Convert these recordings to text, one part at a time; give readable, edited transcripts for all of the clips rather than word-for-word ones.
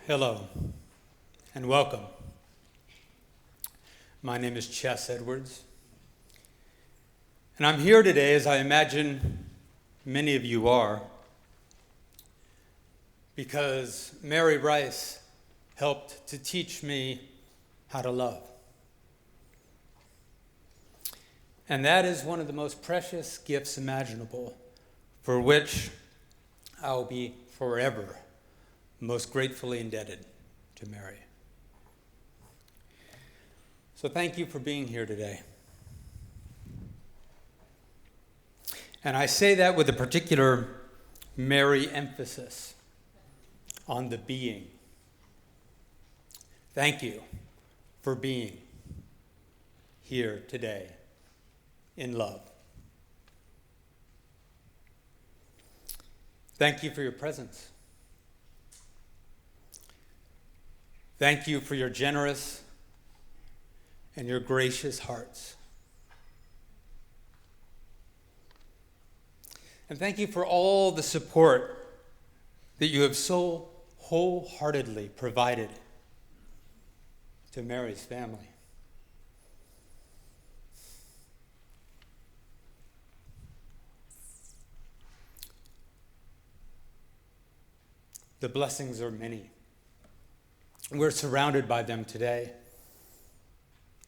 Hello and welcome. My name is Chess Edwards, and I'm here today, as I imagine many of you are, because Mary Rice helped to teach me how to love. And that is one of the most precious gifts imaginable, for which I will be forever most gratefully indebted to Mary. So thank you for being here today. And I say that with a particular Mary emphasis on the being. Thank you for being here today in love. Thank you for your presence. Thank you for your generous and your gracious hearts. And thank you for all the support that you have so wholeheartedly provided to Mary's family. The blessings are many. We're surrounded by them today,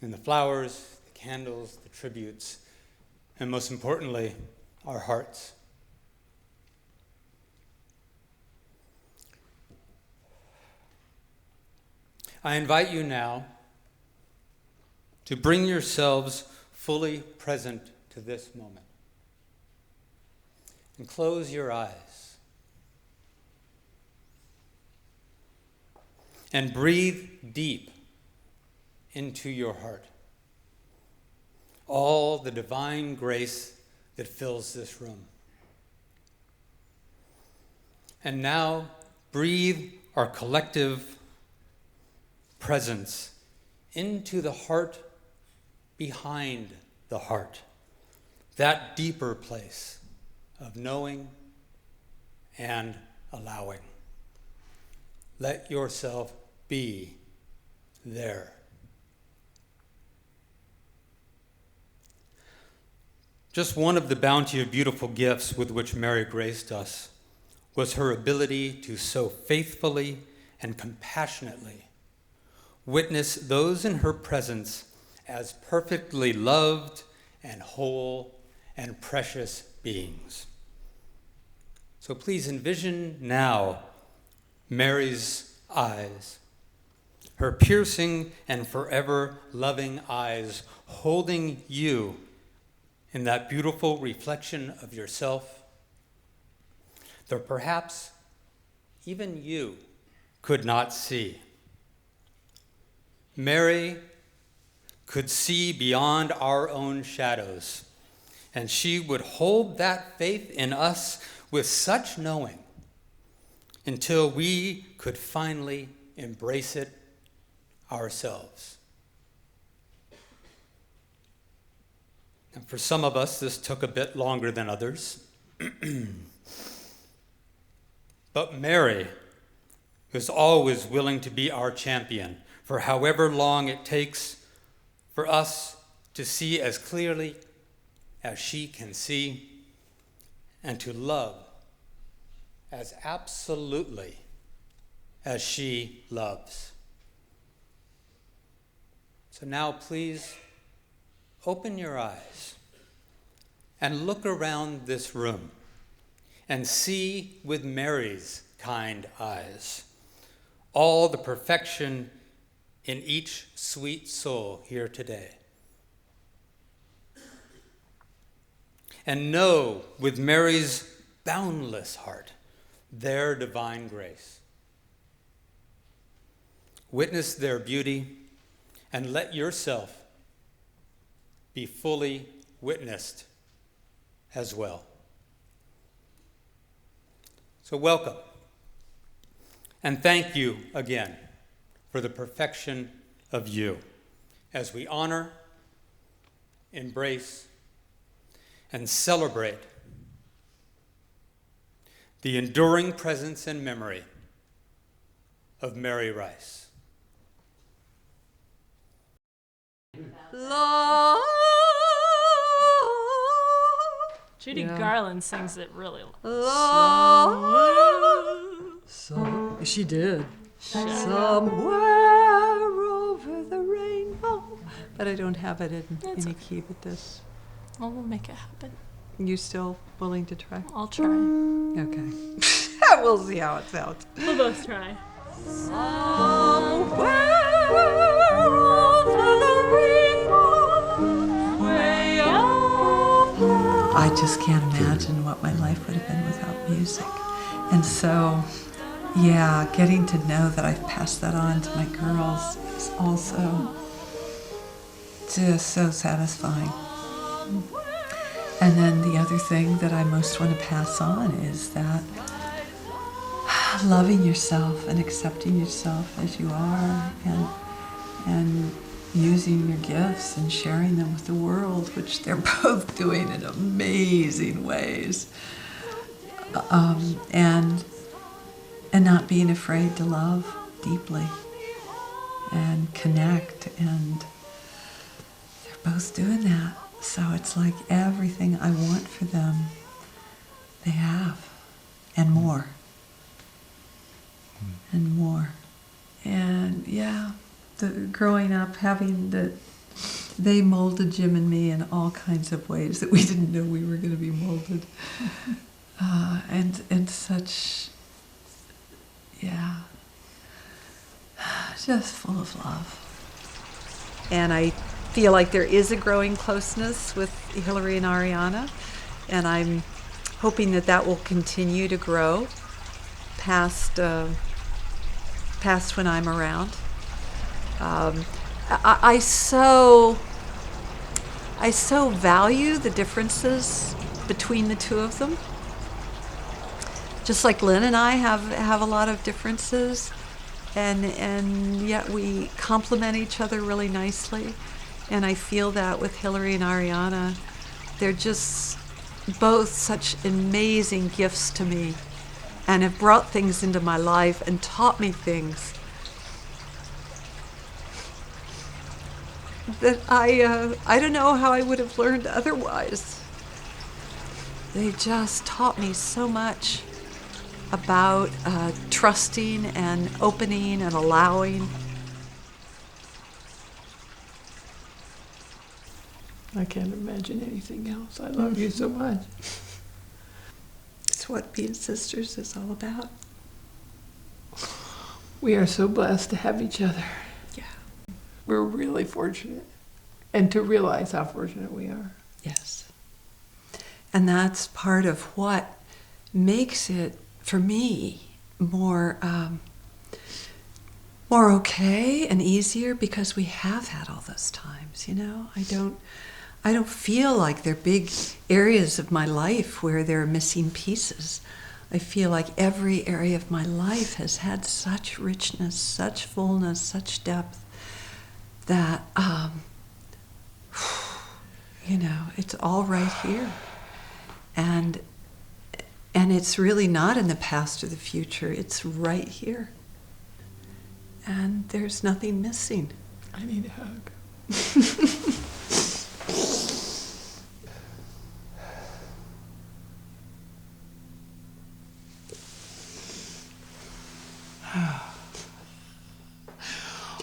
in the flowers, the candles, the tributes, and most importantly, our hearts. I invite you now to bring yourselves fully present to this moment and close your eyes. And breathe deep into your heart all the divine grace that fills this room. And now breathe our collective presence into the heart behind the heart, that deeper place of knowing and allowing. Let yourself be there. Just one of the bounty of beautiful gifts with which Mary graced us was her ability to so faithfully and compassionately witness those in her presence as perfectly loved and whole and precious beings. So please envision now Mary's eyes, her piercing and forever loving eyes, holding you in that beautiful reflection of yourself, though perhaps even you could not see. Mary could see beyond our own shadows, and she would hold that faith in us with such knowing until we could finally embrace it ourselves. And for some of us, this took a bit longer than others. But Mary was always willing to be our champion for however long it takes for us to see as clearly as she can see and to love as absolutely as she loves. So now please open your eyes and look around this room and see with Mary's kind eyes all the perfection in each sweet soul here today. And know with Mary's boundless heart their divine grace. Witness their beauty and let yourself be fully witnessed as well. So welcome, and thank you again for the perfection of you as we honor, embrace, and celebrate the enduring presence and memory of Mary Rice. Love. Judy Yeah. Garland sings it really So she did. Somewhere over the rainbow. But I don't have it in That's any key but this. Well, we'll make it happen. You still willing to try? I'll try. Okay. We'll see how it sounds. We'll both try. Somewhere over the rainbow, way up high. I just can't imagine what my life would have been without music. And so, yeah, getting to know that I've passed that on to my girls is also just so satisfying. And then the other thing that I most want to pass on is that loving yourself and accepting yourself as you are, and using your gifts and sharing them with the world, which they're both doing in amazing ways, and not being afraid to love deeply and connect, and they're both doing that. So it's like everything I want for them, they have, and more. And more. And yeah, growing up, having they molded Jim and me in all kinds of ways that we didn't know we were going to be molded. And such, yeah, just full of love. And I feel like there is a growing closeness with Hillary and Ariana, and I'm hoping that that will continue to grow past when I'm around. I so value the differences between the two of them. Just like Lynn and I have a lot of differences, and yet we complement each other really nicely. And I feel that with Hillary and Ariana. They're just both such amazing gifts to me, and have brought things into my life and taught me things that I don't know how I would have learned otherwise. They just taught me so much about trusting and opening and allowing. I can't imagine anything else. I love you so much. It's what being sisters is all about. We are so blessed to have each other. Yeah. We're really fortunate. And to realize how fortunate we are. Yes. And that's part of what makes it, for me, more okay and easier, because we have had all those times, you know? I don't feel like there are big areas of my life where there are missing pieces. I feel like every area of my life has had such richness, such fullness, such depth that, you know, it's all right here. And it's really not in the past or the future. It's right here. And there's nothing missing. I need a hug.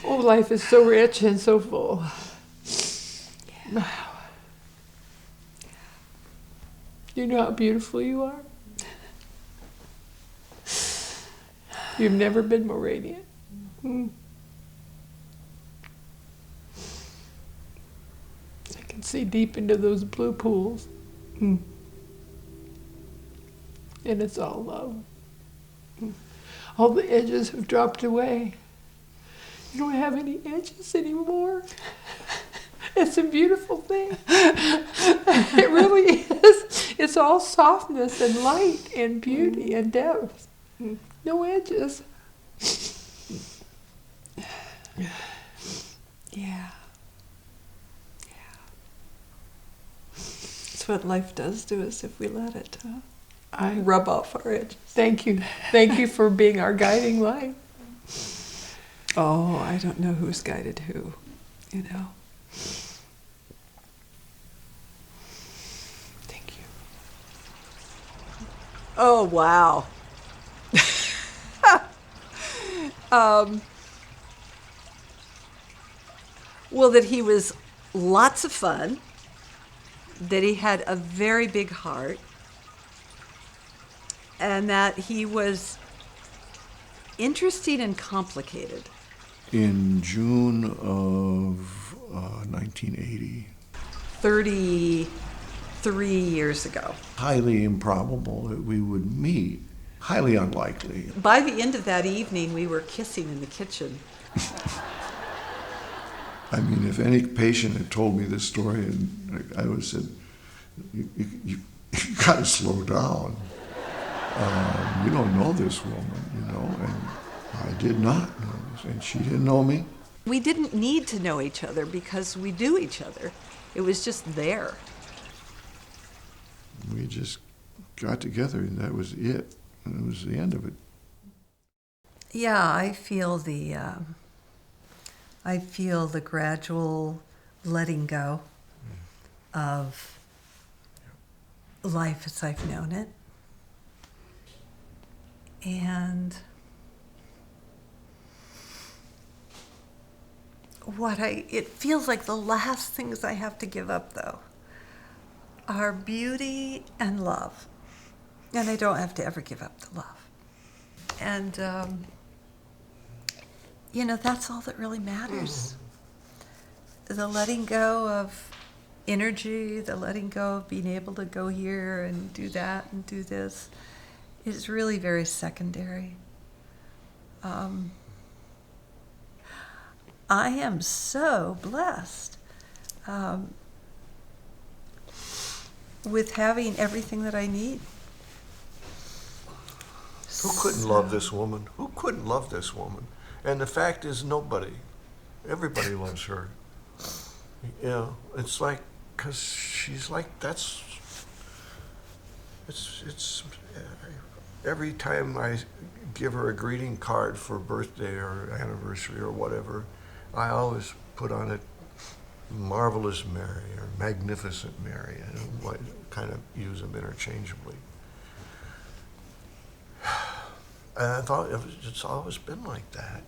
Oh, life is so rich and so full. Yeah. You know how beautiful you are? You've never been more radiant. I can see deep into those blue pools. And it's all love. All the edges have dropped away. You don't have any edges anymore. It's a beautiful thing. It really is. It's all softness and light and beauty and depth. No edges. Yeah. It's what life does to us if we let it I rub off our edges. thank you. Thank you for being our guiding light. Oh, I don't know who's guided who, you know. Thank you. Oh, wow. Well, that he was lots of fun, that he had a very big heart, and that he was interesting and complicated. In June of 1980. 33 years ago. Highly improbable that we would meet. Highly unlikely. By the end of that evening, we were kissing in the kitchen. I mean, if any patient had told me this story, and I would have said, you got to slow down. You don't know this woman, you know, and I did not know this, and she didn't know me. We didn't need to know each other because we knew each other. It was just there. We just got together, and that was it. And it was the end of it. Yeah, I feel the gradual letting go of life as I've known it. And it feels like the last things I have to give up, though, are beauty and love. And I don't have to ever give up the love. And, that's all that really matters. The letting go of energy, the letting go of being able to go here and do that and do this is really very secondary. I am so blessed with having everything that I need. Who couldn't love this woman? Who couldn't love this woman? And the fact is, nobody. Everybody loves her. You know, it's like, because she's like, it's every time I give her a greeting card for birthday or anniversary or whatever, I always put on it Marvelous Mary or Magnificent Mary. I kind of use them interchangeably. And I thought it's always been like that.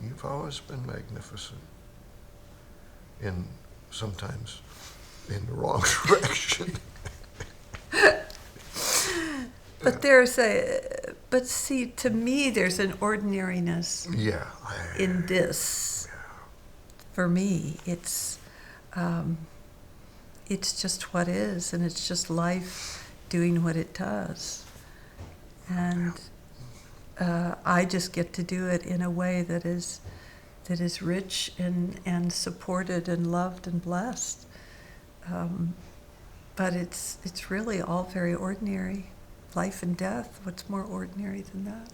You've always been magnificent. Sometimes in the wrong direction. But see, to me, there's an ordinariness Yeah. in this. Yeah. For me, it's just what is, and it's just life doing what it does. And I just get to do it in a way that is rich and supported and loved and blessed. But it's really all very ordinary. Life and death, what's more ordinary than that?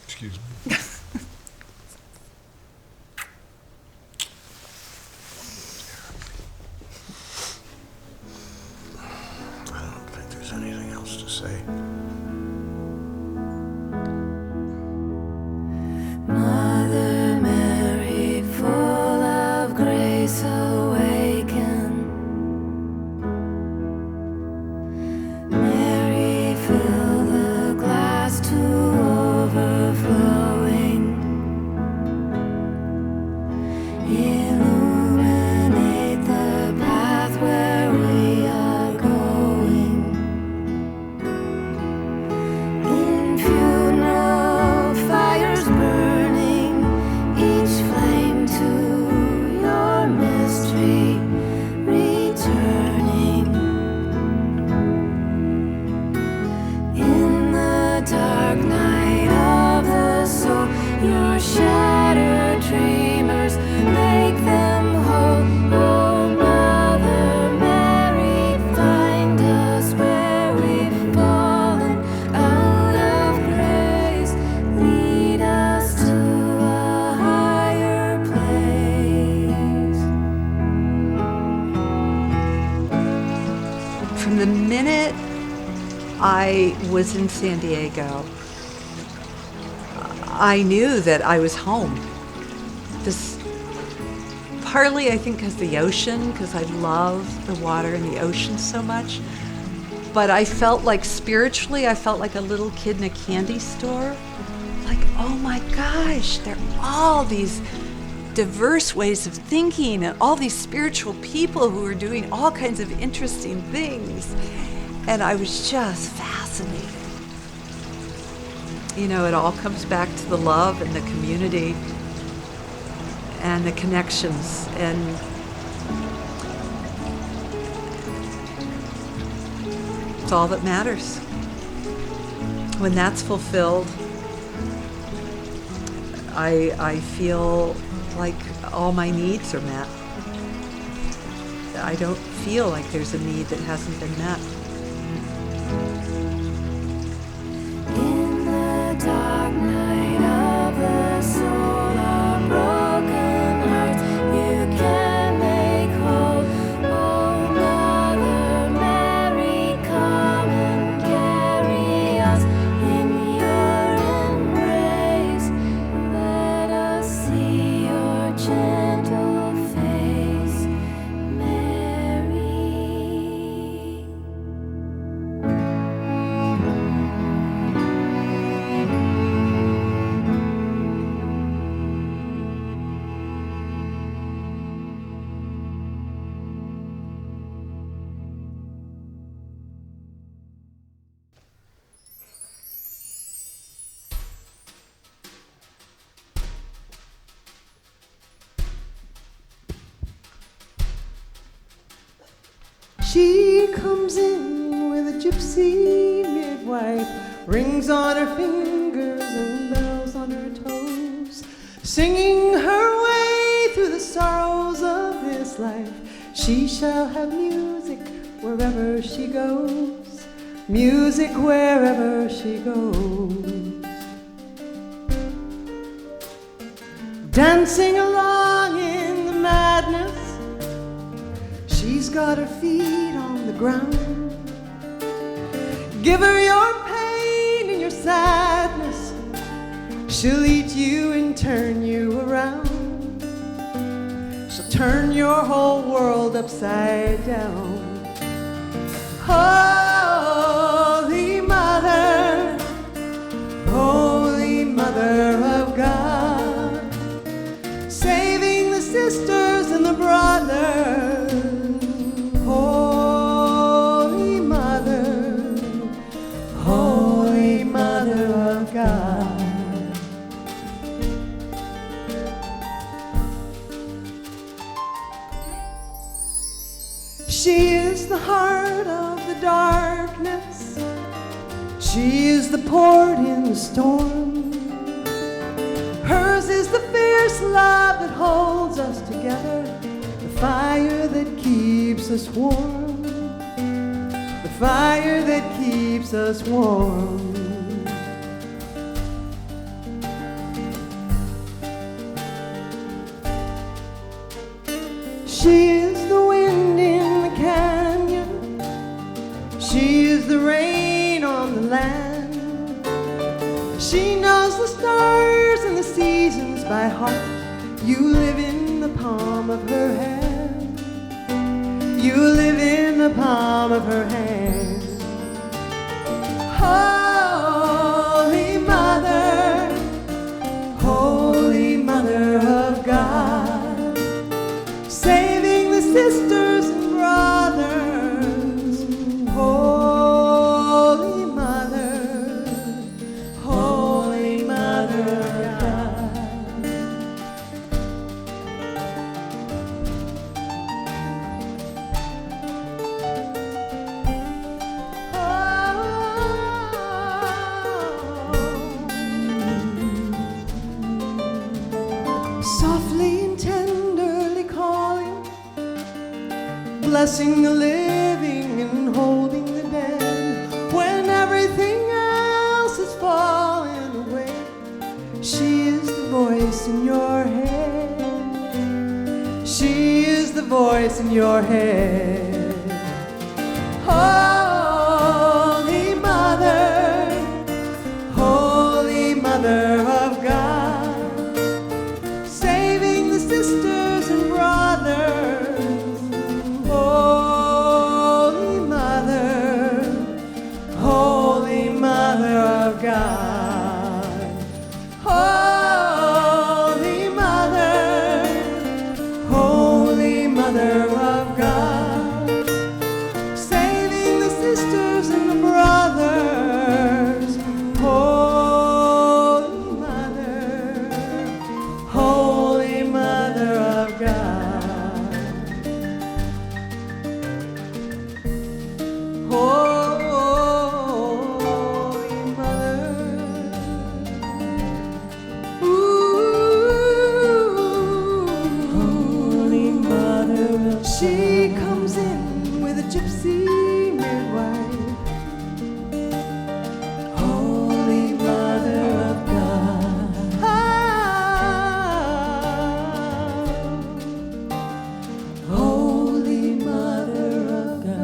Excuse me. I don't think there's anything else to say. Mother Mary, full of grace, awaken. Mary, fill the glass to overflowing. Illuminate the path where we are going. In funeral fires burning, each flame to your mystery returning. In the dark night of the soul, your shattered dreamers make them whole. Oh, Mother Mary, find us where we've fallen out of grace. Lead us to a higher place. From the minute I was in San Diego, I knew that I was home. This, partly I think because the ocean, because I love the water and the ocean so much. But I felt like spiritually, I felt like a little kid in a candy store. Like, oh my gosh, there are all these diverse ways of thinking and all these spiritual people who are doing all kinds of interesting things. And I was just fascinated. You know, it all comes back to the love and the community and the connections. And it's all that matters. When that's fulfilled, I feel like all my needs are met. I don't feel like there's a need that hasn't been met. In the dark night of the soul, our broken hearts you can make whole. Oh, Mother Mary, come and carry us in your embrace. Let us see your gentle face, Mary. She comes in with a gypsy midwife, rings on her fingers and bells on her toes, singing her way through the sorrows of this life. She shall have music wherever she goes, music wherever she goes. Dancing along in the madness, she's got her feet on the ground. Give her your pain and your sadness, she'll eat you and turn you around. She'll turn your whole world upside down. Holy Mother, Holy Mother of God, saving the sisters and the brothers. Holy Mother, Holy Mother of God. She is the heart of the darkness, she is the port in the storm. Hers is the fierce love that holds us together, the fire that keeps us warm, the fire that keeps us warm. She is the wind in the canyon, she is the rain on the land. She knows the stars and the seasons by heart. You live in the palm of her hand, you live in the palm of her hand. Holy Mother, Holy Mother of God, saving the sisters and brothers. Holy Mother, Holy Mother of God. Softly and tenderly calling, blessing the living and holding the dead. When everything else is falling away, she is the voice in your head. She is the voice in your head. Holy Mother, comes in with a gypsy midwife. Holy Mother of God. Holy Mother of God.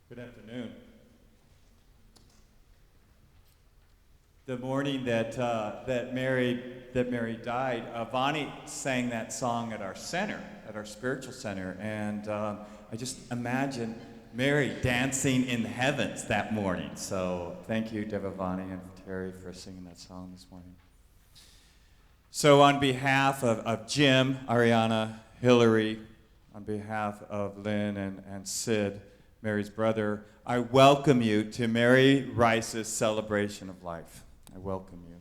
Good afternoon. The morning that Mary died, Vonnie sang that song at our center, at our spiritual center, and I just imagine Mary dancing in the heavens that morning. So thank you, Deva Vonnie and Terry, for singing that song this morning. So on behalf of Jim, Ariana, Hillary, on behalf of Lynn and Sid, Mary's brother, I welcome you to Mary Rice's celebration of life. I welcome you.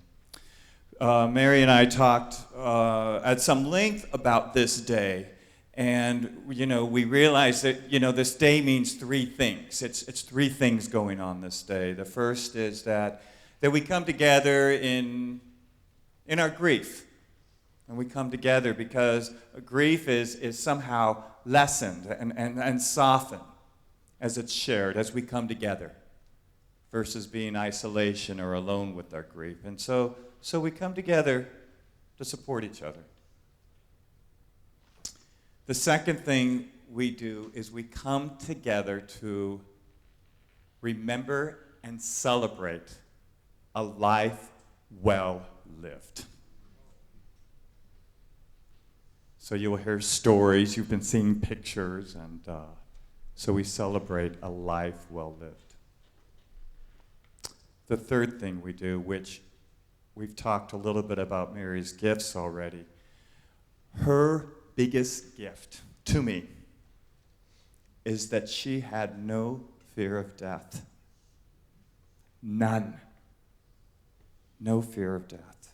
Mary and I talked at some length about this day, and we realized that this day means three things. It's three things going on this day. The first is that we come together in our grief, and we come together because grief is somehow lessened and softened as it's shared, as we come together, versus being isolation or alone with our grief. And so we come together to support each other. The second thing we do is we come together to remember and celebrate a life well lived. So you'll hear stories, you've been seeing pictures, and so we celebrate a life well lived. The third thing we do, which we've talked a little bit about Mary's gifts already, her biggest gift to me is that she had no fear of death. None. No fear of death.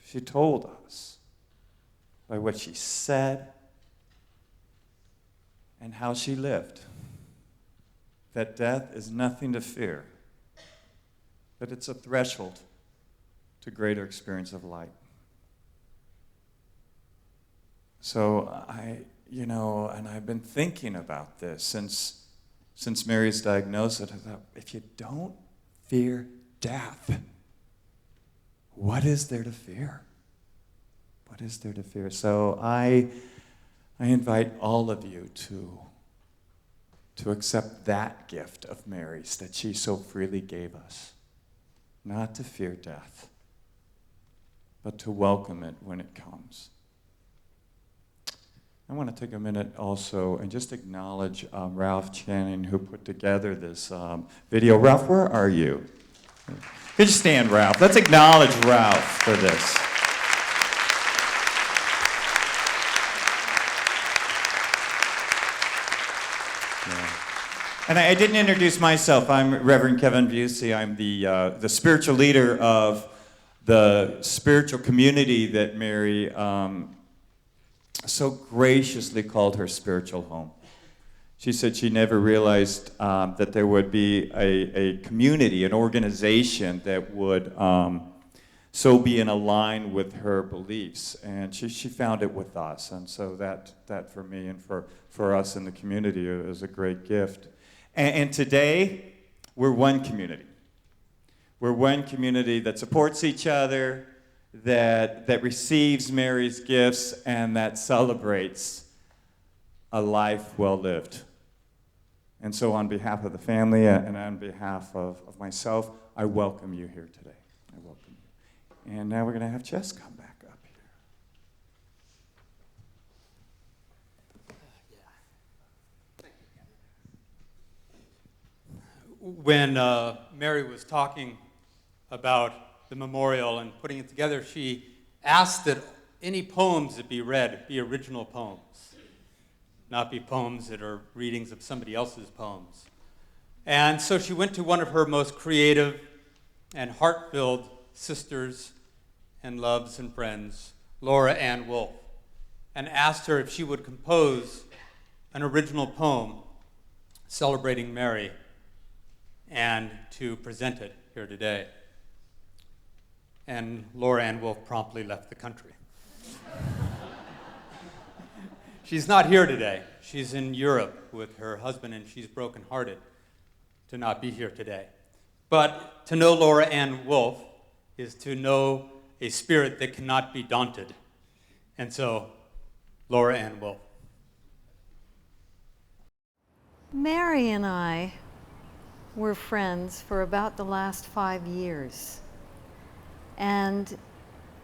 She told us by what she said and how she lived, that death is nothing to fear, that it's a threshold to greater experience of light. So and I've been thinking about this since Mary's diagnosis. I thought, if you don't fear death, what is there to fear? What is there to fear? So I invite all of you to accept that gift of Mary's that she so freely gave us. Not to fear death, but to welcome it when it comes. I want to take a minute also and just acknowledge Ralph Channing, who put together this video. Ralph, where are you? Could you stand, Ralph? Let's acknowledge Ralph for this. And I didn't introduce myself. I'm Reverend Kevin Busey. I'm the spiritual leader of the spiritual community that Mary so graciously called her spiritual home. She said she never realized that there would be a community, an organization that would so be in line with her beliefs. And she found it with us. And so that for me and for us in the community is a great gift. And today, we're one community. We're one community that supports each other, that receives Mary's gifts, and that celebrates a life well lived. And so on behalf of the family and on behalf of myself, I welcome you here today. I welcome you. And now we're going to have Jess come back up here. When Mary was talking about the memorial and putting it together, she asked that any poems that be read be original poems, not be poems that are readings of somebody else's poems. And so she went to one of her most creative and heart-filled sisters and loves and friends, Laura Ann Wolf, and asked her if she would compose an original poem celebrating Mary and to present it here today. And Laura Ann Wolf promptly left the country. She's not here today. She's in Europe with her husband, and she's brokenhearted to not be here today. But to know Laura Ann Wolf is to know a spirit that cannot be daunted. And so, Laura Ann Wolf. Mary and I were friends for about the last 5 years. And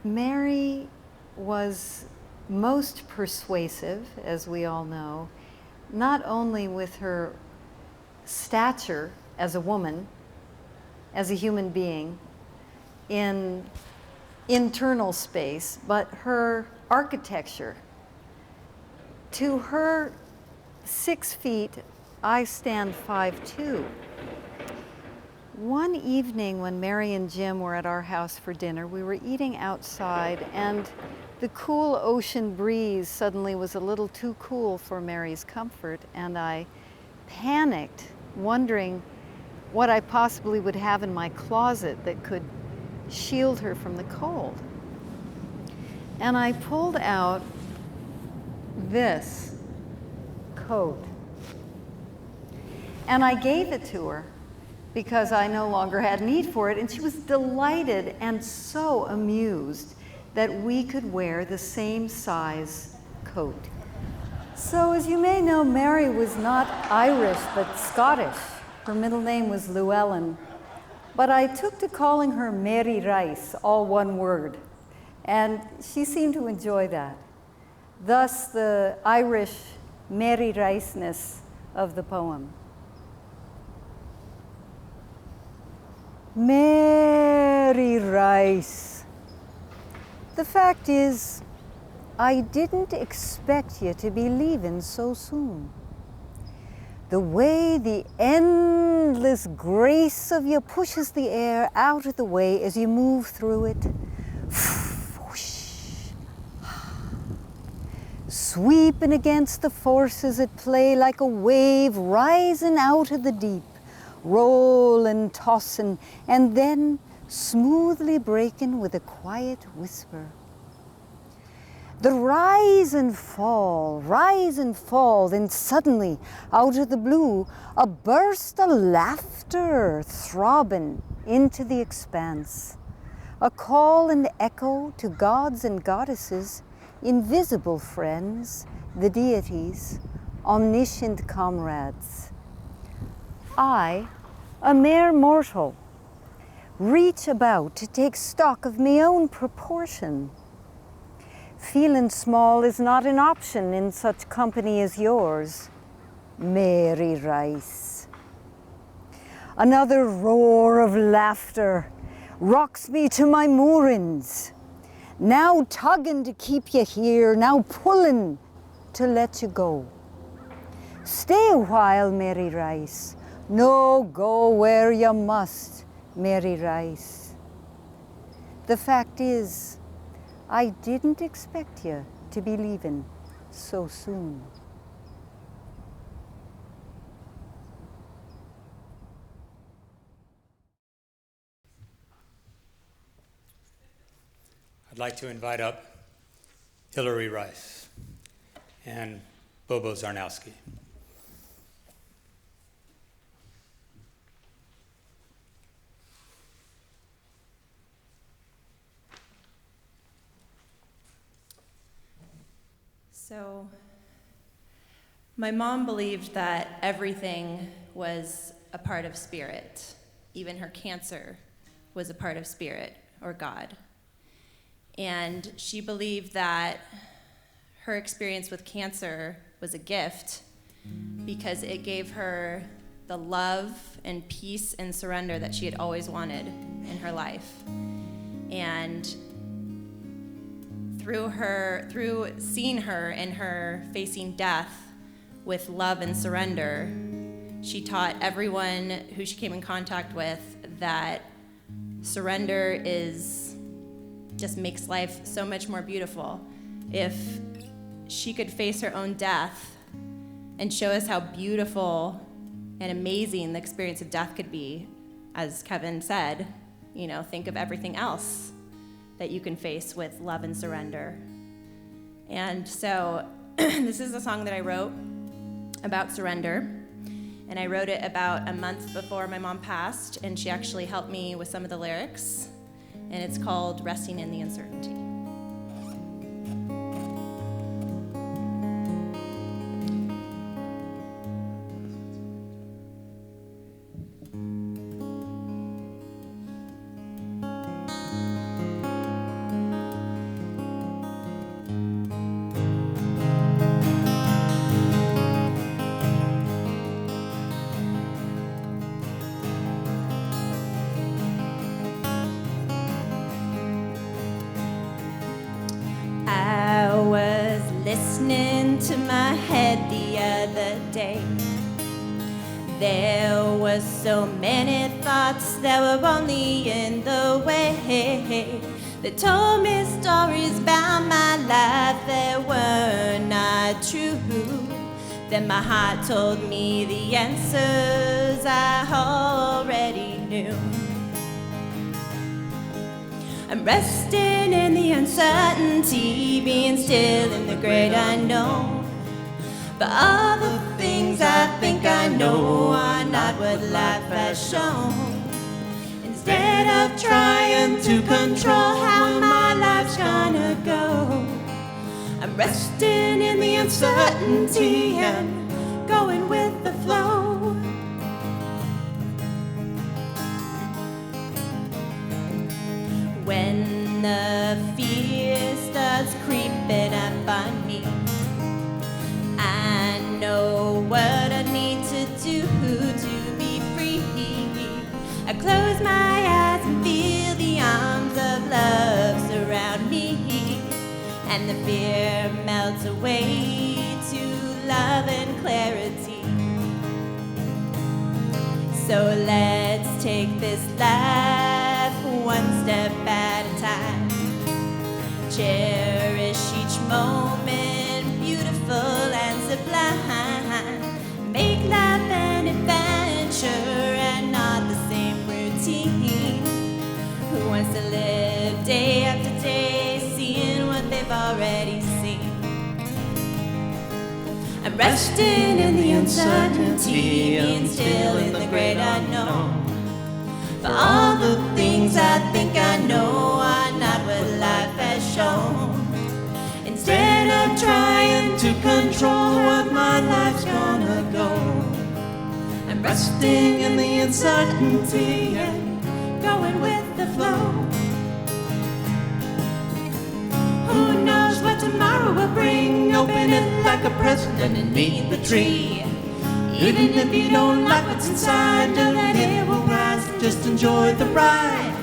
Mary was most persuasive, as we all know, not only with her stature as a woman, as a human being, in internal space, but her architecture. To her 6 feet, I stand 5'2". One evening when Mary and Jim were at our house for dinner, we were eating outside, and the cool ocean breeze suddenly was a little too cool for Mary's comfort, and I panicked, wondering what I possibly would have in my closet that could shield her from the cold. And I pulled out this coat, and I gave it to her because I no longer had need for it, and she was delighted and so amused that we could wear the same size coat. So as you may know, Mary was not Irish, but Scottish. Her middle name was Llewellyn. But I took to calling her Mary Rice, all one word, and she seemed to enjoy that. Thus, the Irish Mary Riceness of the poem. Mary Rice. The fact is, I didn't expect you to be leaving so soon. The way the endless grace of you pushes the air out of the way as you move through it. Sweeping against the forces at play like a wave rising out of the deep, rolling, tossing, and then smoothly breaking with a quiet whisper. The rise and fall, then suddenly, out of the blue, a burst of laughter throbbing into the expanse. A call and echo to gods and goddesses, invisible friends, the deities, omniscient comrades. I, a mere mortal, reach about to take stock of my own proportion. Feeling small is not an option in such company as yours, Mary Rice. Another roar of laughter rocks me to my moorings, now tugging to keep you here, now pulling to let you go. Stay a while, Mary Rice. No, go where you must, Mary Rice. The fact is, I didn't expect you to be leaving so soon. I'd like to invite up Hillary Rice and Bobo Zarnowski. So, my mom believed that everything was a part of spirit. Even her cancer was a part of spirit or God. And she believed that her experience with cancer was a gift because it gave her the love and peace and surrender that she had always wanted in her life. And through seeing her in her facing death with love and surrender, she taught everyone who she came in contact with that surrender is just makes life so much more beautiful. If she could face her own death and show us how beautiful and amazing the experience of death could be, as Kevin said, think of everything else that you can face with love and surrender. And so this is a song that I wrote about surrender. And I wrote it about a month before my mom passed, and she actually helped me with some of the lyrics. And it's called Resting in the Uncertainty. Listening to my head the other day, there was so many thoughts that were only in the way. They told me stories about my life that were not true. Then my heart told me the answers I already knew. I'm resting in the uncertainty, being still in the great unknown. But all the things I think I know are not what life has shown. Instead of trying to control how my life's gonna go, I'm resting in the uncertainty and going with the flow. When the fear starts creeping up on me, I know what I need to do to be free. I close my eyes and feel the arms of love surround me, and the fear melts away to love and clarity. So let's take this life one step at a time. Cherish each moment, beautiful and sublime. Make life an adventure and not the same routine. Who wants to live day after day, seeing what they've already seen? I'm resting in the uncertainty, being still in the great unknown. For all the things I think I know are not what life has shown. Instead of trying to control what my life's gonna go, I'm resting in the uncertainty and going with the flow. Who knows what tomorrow will bring? Open it like a present underneath the tree. Even if you don't like what's inside, don't let it will rise. Just enjoy the ride.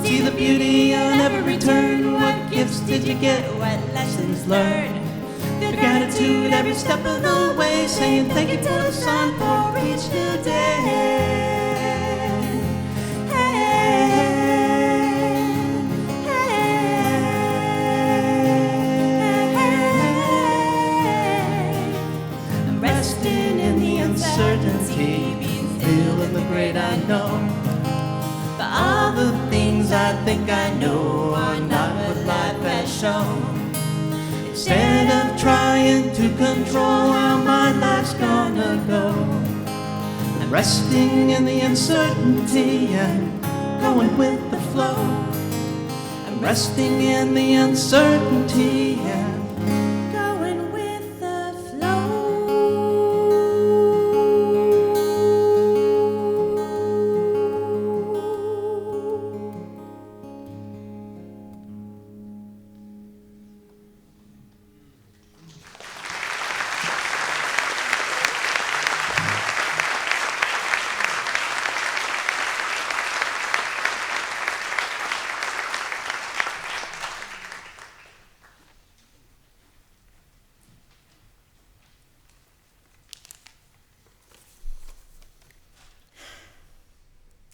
See the beauty on every turn. What gifts did you get? What lessons learned? Feel gratitude every step of the way, saying thank you to the sun for each new day. Resting in the uncertainty, being still in the great unknown. But all the things I think I know are not what life has shown. Instead of trying to control how my life's gonna go, I'm resting in the uncertainty and going with the flow. I'm resting in the uncertainty and going with the flow.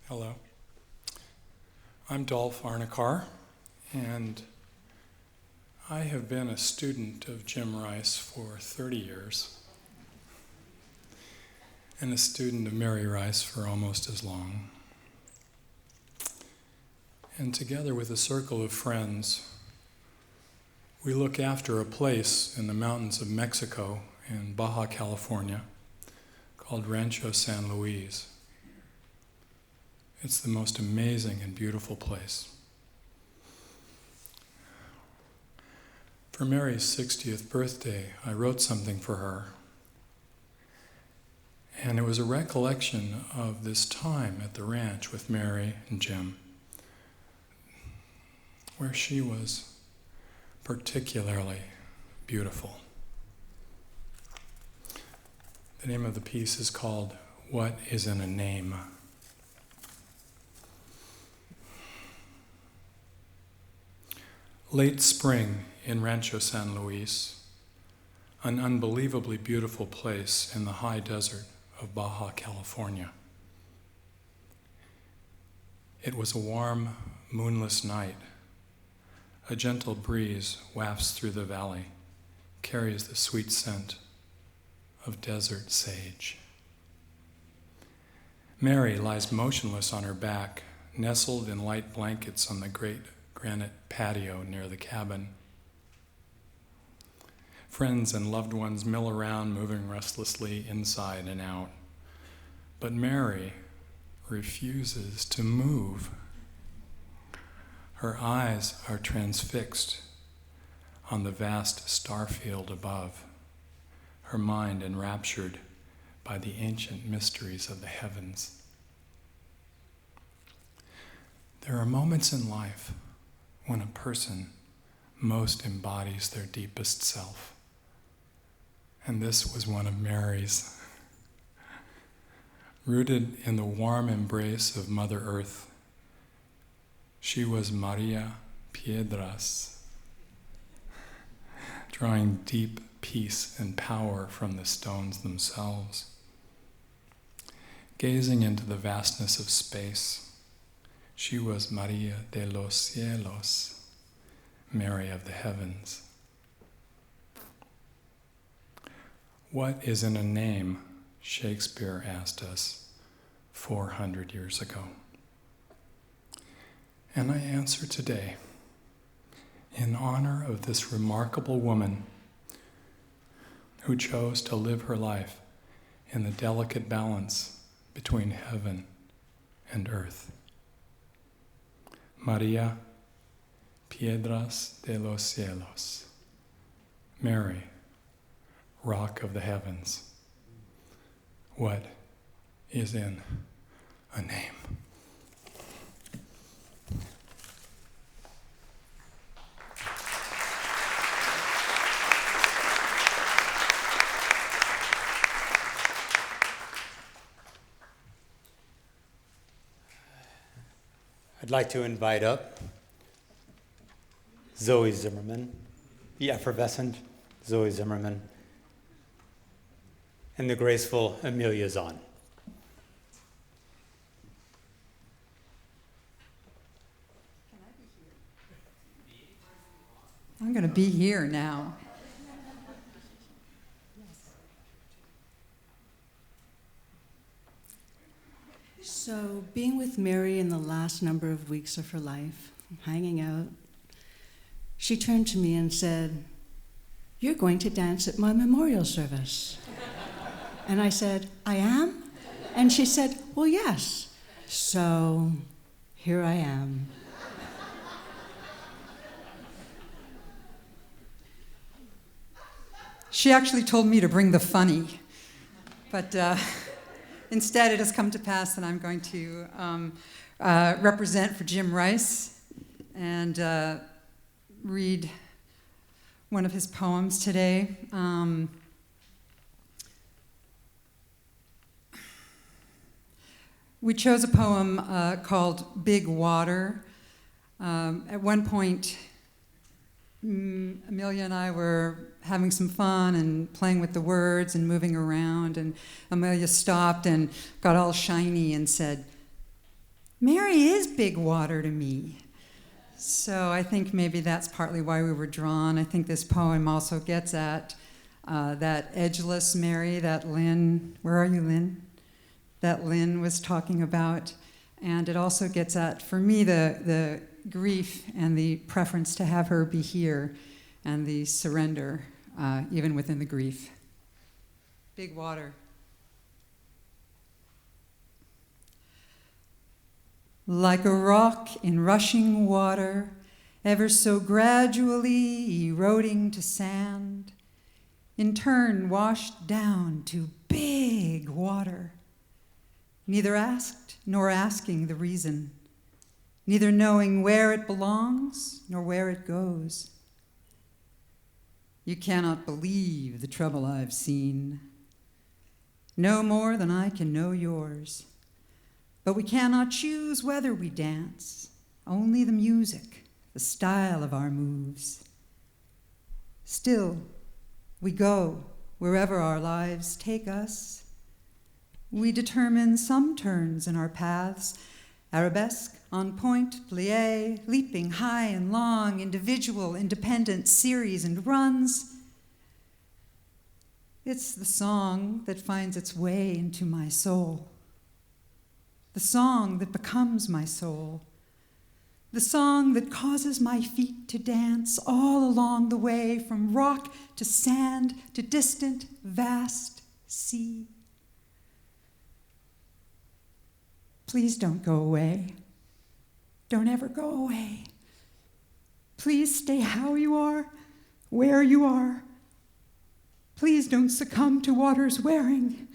Hello. I'm Dolph Arnikar, And I have been a student of Jim Rice for 30 years, and a student of Mary Rice for almost as long. And together with a circle of friends, we look after a place in the mountains of Mexico in Baja California called Rancho San Luis. It's the most amazing and beautiful place. For Mary's 60th birthday, I wrote something for her. And it was a recollection of this time at the ranch with Mary and Jim, where she was particularly beautiful. The name of the piece is called What Is in a Name? Late spring in Rancho San Luis, an unbelievably beautiful place in the high desert of Baja California. It was a warm, moonless night. A gentle breeze wafts through the valley, carries the sweet scent of desert sage. Mary lies motionless on her back, nestled in light blankets on the great granite patio near the cabin. Friends and loved ones mill around, moving restlessly inside and out. But Mary refuses to move. Her eyes are transfixed on the vast starfield above, her mind enraptured by the ancient mysteries of the heavens. There are moments in life when a person most embodies their deepest self. And this was one of Mary's. Rooted in the warm embrace of Mother Earth, she was Maria Piedras, drawing deep peace and power from the stones themselves. Gazing into the vastness of space, she was Maria de los Cielos, Mary of the heavens. What is in a name? Shakespeare asked us 400 years ago. And I answer today, in honor of this remarkable woman who chose to live her life in the delicate balance between heaven and earth. Maria Piedras de los Cielos, Mary, Rock of the Heavens. What is in a name? I'd like to invite up Zoe Zimmerman, the effervescent Zoe Zimmerman, and the graceful Amelia Zahn. I'm going to be here now. So, being with Mary in the last number of weeks of her life, hanging out, she turned to me and said, "You're going to dance at my memorial service." And I said, "I am?" And she said, "Well, yes." So, here I am. She actually told me to bring the funny, but instead it has come to pass that I'm going to represent for Jim Rice and read one of his poems today. We chose a poem called Big Water. At one point, Amelia and I were having some fun and playing with the words and moving around, and Amelia stopped and got all shiny and said, "Mary is big water to me." So I think maybe that's partly why we were drawn. I think this poem also gets at that edgeless Mary that Lynn, where are you, Lynn? That Lynn was talking about. And it also gets at, for me, the grief and the preference to have her be here and the surrender, even within the grief. Big water. Like a rock in rushing water, ever so gradually eroding to sand, in turn washed down to big water, neither asked nor asking the reason, neither knowing where it belongs nor where it goes. You cannot believe the trouble I've seen, no more than I can know yours. But we cannot choose whether we dance, only the music, the style of our moves. Still, we go wherever our lives take us. We determine some turns in our paths, arabesque, on point, plie, leaping high and long, individual, independent, series and runs. It's the song that finds its way into my soul. The song that becomes my soul, the song that causes my feet to dance all along the way from rock to sand to distant, vast sea. Please don't go away. Don't ever go away. Please stay how you are, where you are. Please don't succumb to water's wearing.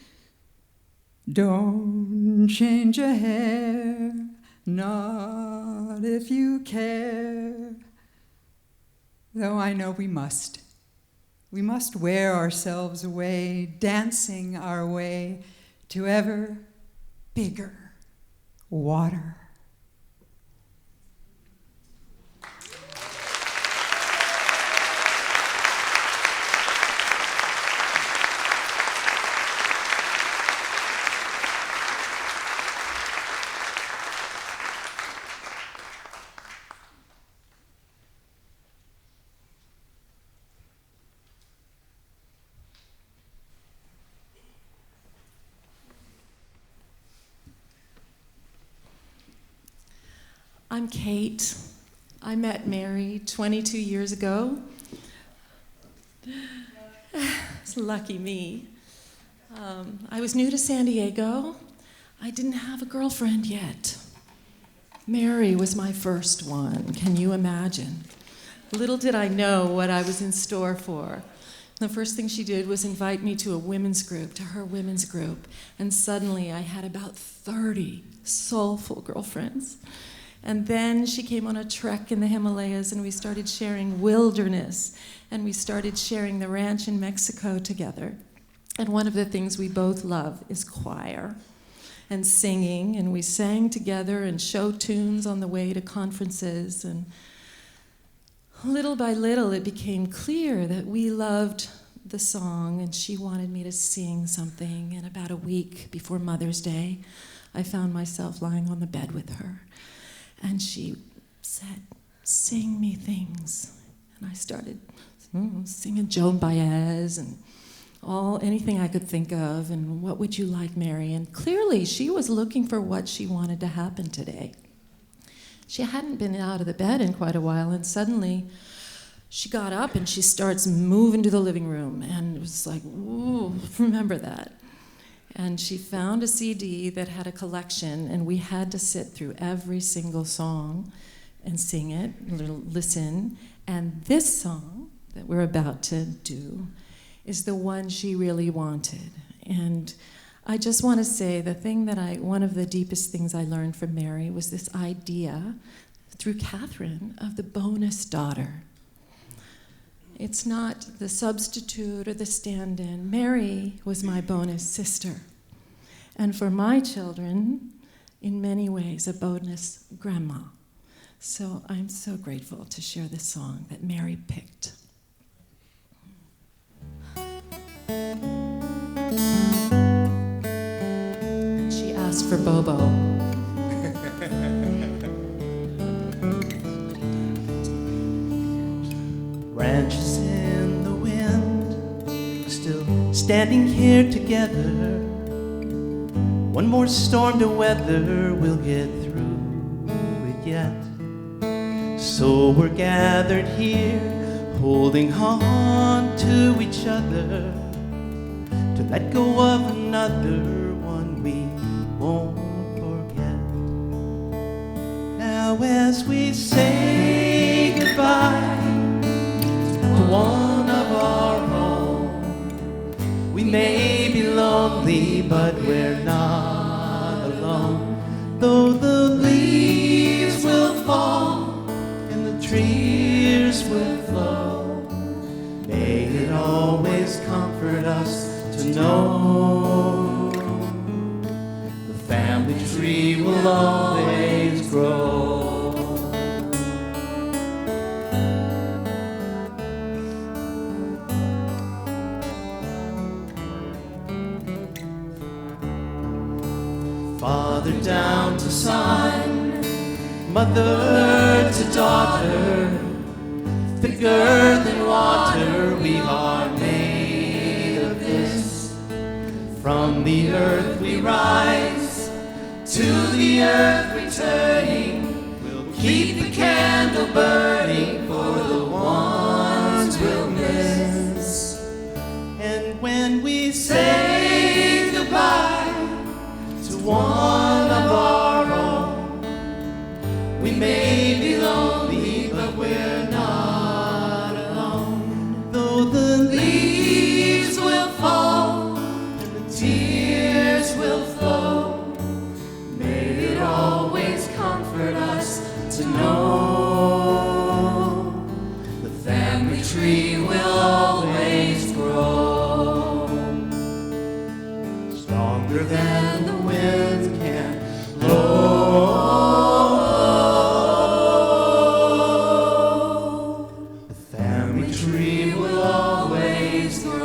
Don't change a hair, not if you care. Though I know we must. We must wear ourselves away, dancing our way to ever bigger water. I'm Kate. I met Mary 22 years ago. It's lucky me. I was new to San Diego. I didn't have a girlfriend yet. Mary was my first one. Can you imagine? Little did I know what I was in store for. The first thing she did was invite me to a women's group, to her women's group. And suddenly I had about 30 soulful girlfriends. And then she came on a trek in the Himalayas, and we started sharing wilderness, and we started sharing the ranch in Mexico together. And one of the things we both love is choir and singing, and we sang together and show tunes on the way to conferences. And little by little, it became clear that we loved the song, and she wanted me to sing something. And about a week before Mother's Day, I found myself lying on the bed with her. And she said, "Sing me things." And I started singing Joan Baez and anything I could think of, and "What Would You Like, Mary?" And clearly she was looking for what she wanted to happen today. She hadn't been out of the bed in quite a while, and suddenly she got up and she starts moving to the living room, and it was like, ooh, remember that. And she found a CD that had a collection, and we had to sit through every single song and sing it, listen. And this song that we're about to do is the one she really wanted. And I just want to say one of the deepest things I learned from Mary was this idea through Catherine of the bonus daughter. It's not the substitute or the stand-in. Mary was my bonus sister. And for my children, in many ways, a bonus grandma. So I'm so grateful to share this song that Mary picked. She asked for Bobo. standing here together. One more storm to weather, we'll get through it yet. So we're gathered here, holding on to each other, to let go of another one we won't forget. Now as we say goodbye to one of our own, we may be lonely, but we're not alone. Though the leaves will fall and the tears will flow, may it always comfort us to know the family tree will always grow. Father down to son, mother to daughter, thicker than water, we are made of this. From the earth we rise, to the earth returning, we'll keep the candle burning for the ones we'll miss. And when we say goodbye to one of our own, we may be lonely, but we're not alone. Though the leaves will fall and the tears will flow, may it always comfort us to know the family tree will always grow. Stronger than the wind can blow, the family tree will always grow.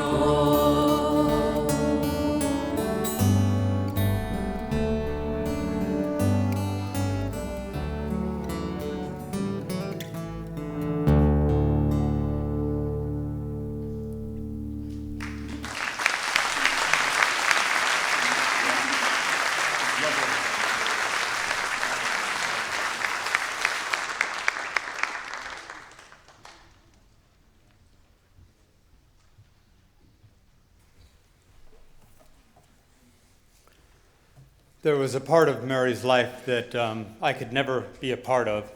There was a part of Mary's life that I could never be a part of,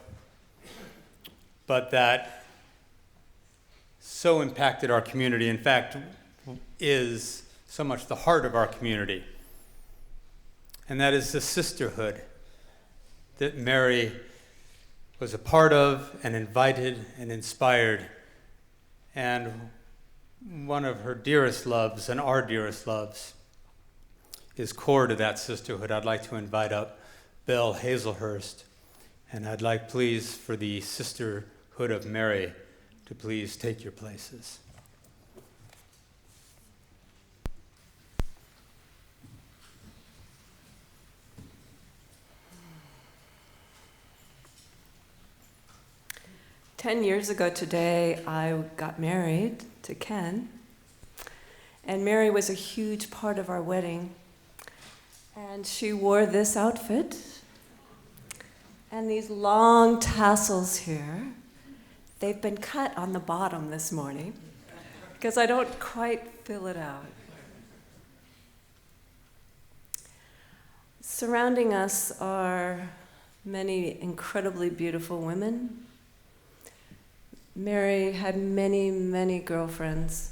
but that so impacted our community, in fact, is so much the heart of our community. And that is the sisterhood that Mary was a part of and invited and inspired. And one of her dearest loves, and our dearest loves, is core to that sisterhood. I'd like to invite up Belle Hazelhurst, and I'd like, please, for the Sisterhood of Mary to please take your places. "10 years ago today, I got married to Ken, and Mary was a huge part of our wedding. And she wore this outfit and these long tassels here. They've been cut on the bottom this morning because I don't quite fill it out. Surrounding us are many incredibly beautiful women. Mary had many, many girlfriends.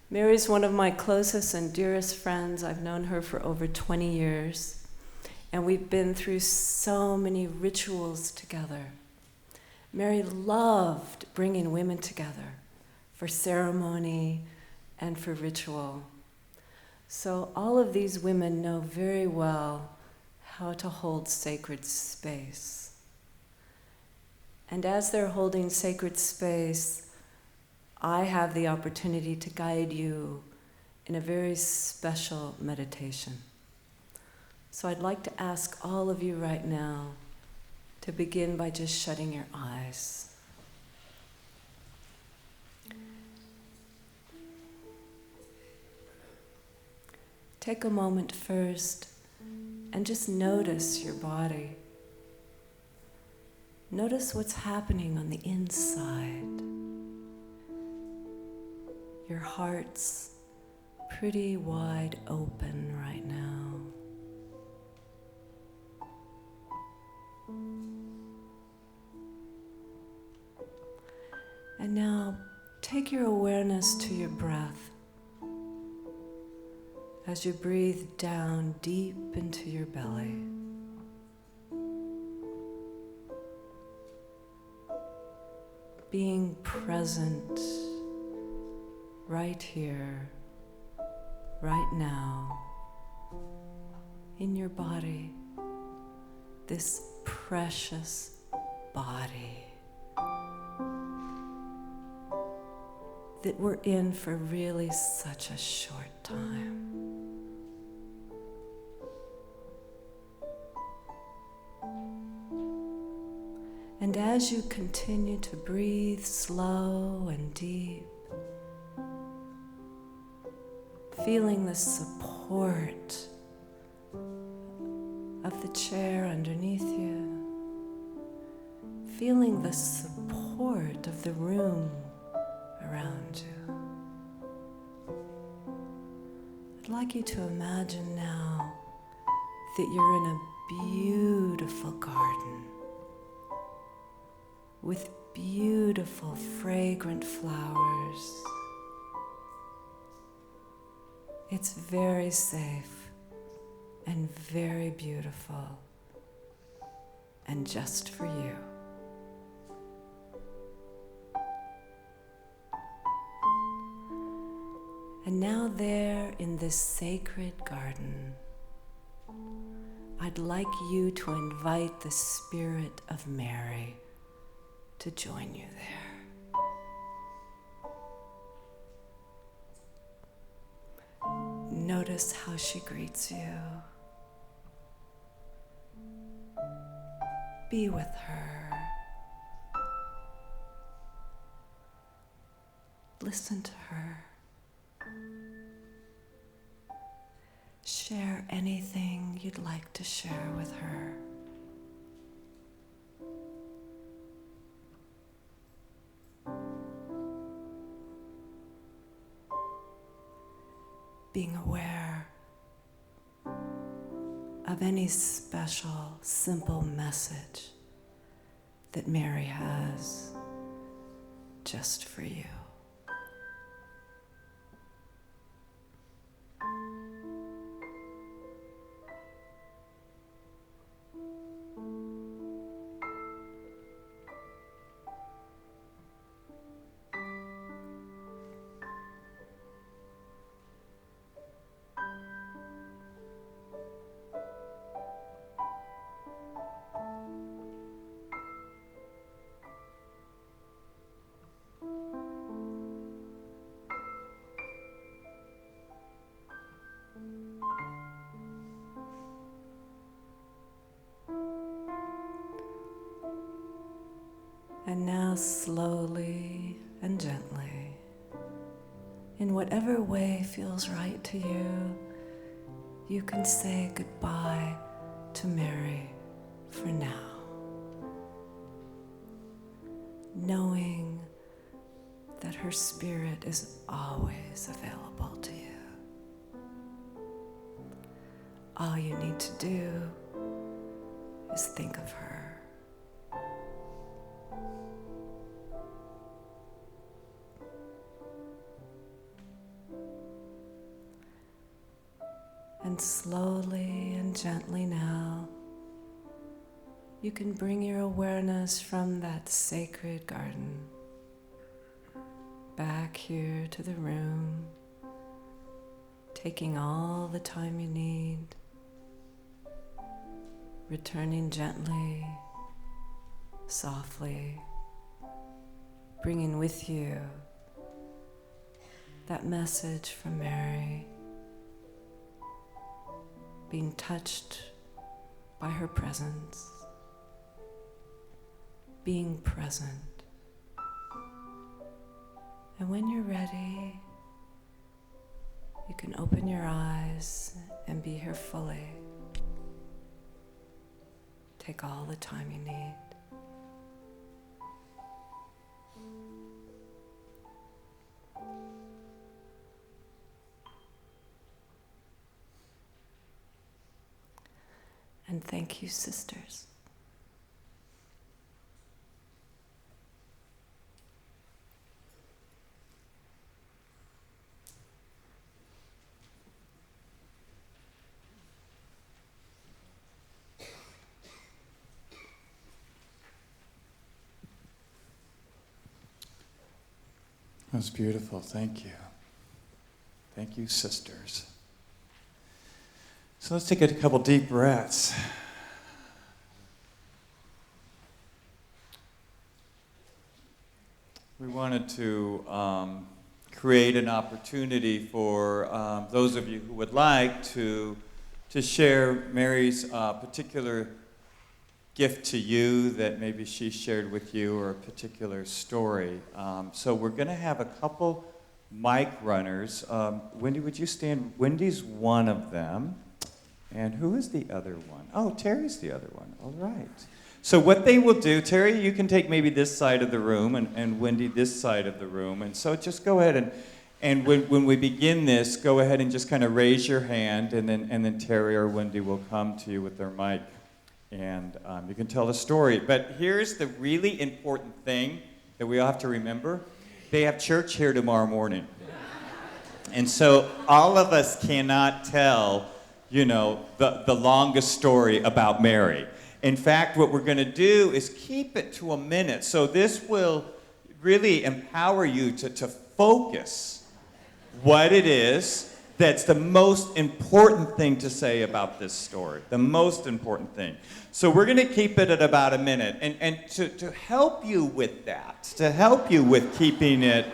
Mary's one of my closest and dearest friends. I've known her for over 20 years, and we've been through so many rituals together. Mary loved bringing women together for ceremony and for ritual. So all of these women know very well how to hold sacred space. And as they're holding sacred space, I have the opportunity to guide you in a very special meditation. So I'd like to ask all of you right now to begin by just shutting your eyes. take a moment first and just notice your body. Notice what's happening on the inside. Your heart's pretty wide open right now. And now take your awareness to your breath as you breathe down deep into your belly. Being present right here, right now, in your body, this precious body that we're in for really such a short time. And as you continue to breathe slow and deep, feeling the support of the chair underneath you, feeling the support of the room around you. I'd like you to imagine now that you're in a beautiful garden with beautiful, fragrant flowers. It's very safe and very beautiful and just for you. And now there in this sacred garden, I'd like you to invite the spirit of Mary to join you there. Notice how she greets you. Be with her. Listen to her. Share anything you'd like to share with her. Being aware of any special, simple message that Mary has just for you. And now slowly and gently, in whatever way feels right to you, you can say goodbye to Mary for now, knowing that her spirit is always available to you. All you need to do is think of her. And slowly and gently now, you can bring your awareness from that sacred garden back here to the room, taking all the time you need, returning gently, softly, bringing with you that message from Mary, being touched by her presence, being present. And when you're ready, You can open your eyes and be here fully. Take all the time you need. And thank you, sisters. That's beautiful. Thank you. Thank you, sisters. So let's take a couple deep breaths. We wanted to create an opportunity for those of you who would like to share Mary's particular gift to you that maybe she shared with you, or a particular story. So we're going to have a couple mic runners. Wendy, would you stand? Wendy's one of them. And who is the other one? Oh, Terry's the other one. All right. So what they will do, Terry, you can take maybe this side of the room, and Wendy this side of the room. And so just go ahead and when we begin this, go ahead and just kind of raise your hand, and then Terry or Wendy will come to you with their mic. And you can tell the story. But here's the really important thing that we all have to remember. They have church here tomorrow morning. And so all of us cannot tell, the longest story about Mary. In fact, what we're going to do is keep it to a minute. So this will really empower you to focus what it is that's the most important thing to say about this story, the most important thing. So we're going to keep it at about a minute. And to help you with that, to help you with keeping it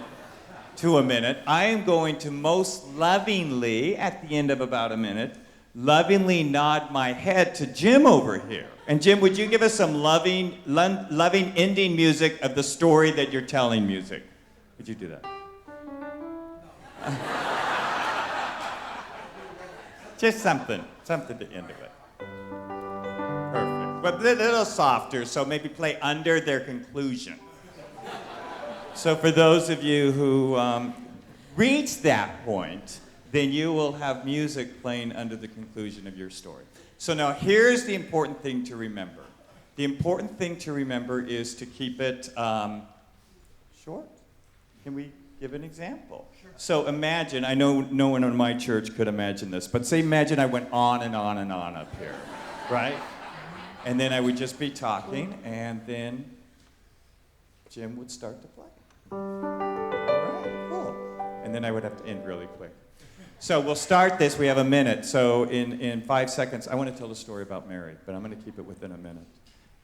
to a minute, I am going to most lovingly, at the end of about a minute, lovingly nod my head to Jim over here. And Jim, would you give us some loving ending music of the story that you're telling music? Would you do that? Just something to end it with. Perfect. But a little softer, so maybe play under their conclusion. So for those of you who reach that point, then you will have music playing under the conclusion of your story. So now here's the important thing to remember. The important thing to remember is to keep it short. Can we give an example? Sure. So imagine, I know no one in my church could imagine this, but say imagine I went on and on and on up here, right? And then I would just be talking, and then Jim would start to play. All right, cool. And then I would have to end really quick. So we'll start this. We have a minute. So in 5 seconds, I want to tell a story about Mary, but I'm going to keep it within a minute.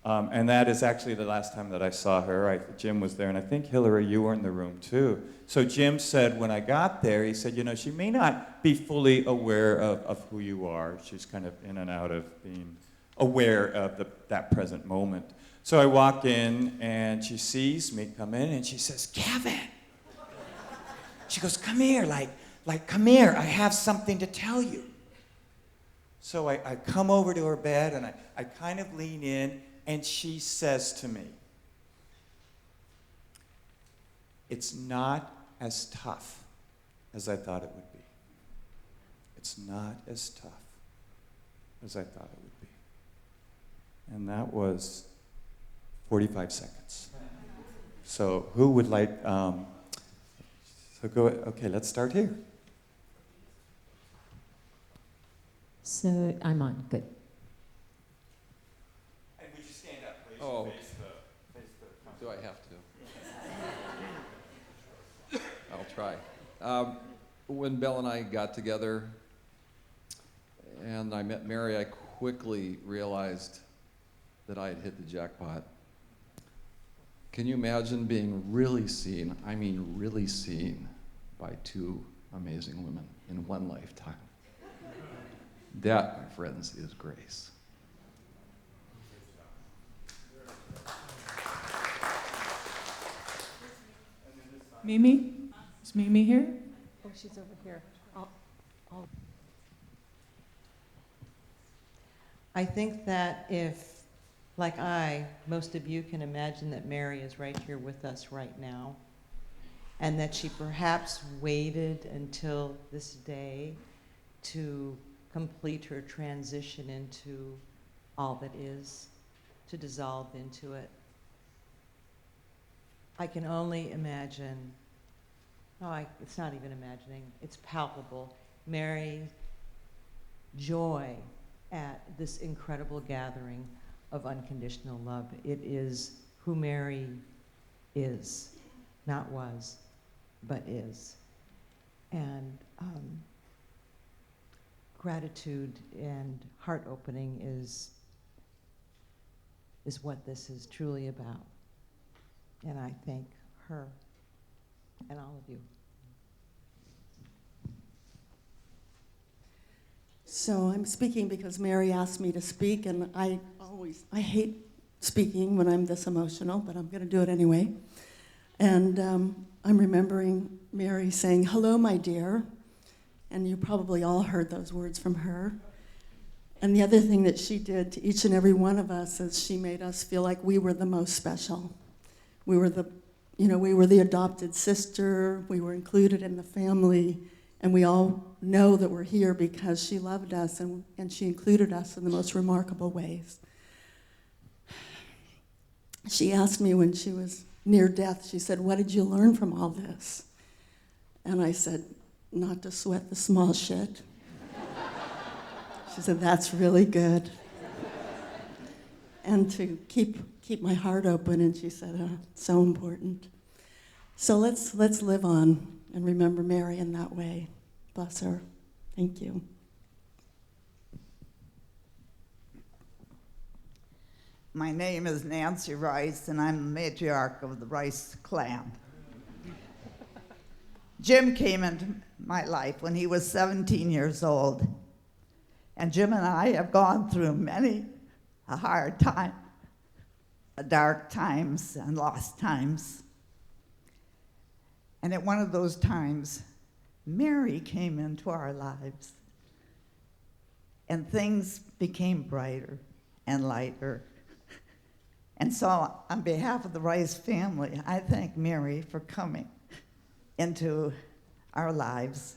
And that is actually the last time that I saw her. Jim was there, and I think, Hillary, you were in the room too. So Jim said when I got there, he said, she may not be fully aware of who you are. She's kind of in and out of being aware of that present moment. So I walk in, and she sees me come in, and she says, Kevin. She goes, come here, come here. I have something to tell you. So I come over to her bed, and I kind of lean in, and she says to me, it's not as tough as I thought it would be. It's not as tough as I thought it would be. And that was 45 seconds. So who would like, so go, okay, let's start here. So I'm on, good. And would you stand up, please? Oh, face the do I have to? I'll try. When Belle and I got together and I met Mary, I quickly realized that I had hit the jackpot. Can you imagine being really seen, I mean really seen, by two amazing women in one lifetime? That, my friends, is grace. Mimi? Is Mimi here? Oh, she's over here. I think that if, like most of you can imagine that Mary is right here with us right now, and that she perhaps waited until this day to complete her transition into all that is, to dissolve into it. I can only imagine, it's not even imagining, it's palpable, Mary's joy at this incredible gathering of unconditional love. It is who Mary is, not was, but is. And gratitude and heart opening is what this is truly about. And I thank her and all of you. So I'm speaking because Mary asked me to speak, and I hate speaking when I'm this emotional, but I'm going to do it anyway. And I'm remembering Mary saying, "Hello, my dear," and you probably all heard those words from her. And the other thing that she did to each and every one of us is she made us feel like we were the most special. We were the adopted sister, we were included in the family, and we all know that we're here because she loved us and she included us in the most remarkable ways. She asked me when she was near death, she said, "What did you learn from all this?" And I said, "Not to sweat the small shit." She said, "That's really good." And to keep my heart open, and she said, "So important." So let's live on and remember Mary in that way. Bless her. Thank you. My name is Nancy Rice, and I'm the matriarch of the Rice clan. Jim came into my life when he was 17 years old. And Jim and I have gone through many a hard time, dark times and lost times. And at one of those times, Mary came into our lives. And things became brighter and lighter. And so on behalf of the Rice family, I thank Mary for coming into our lives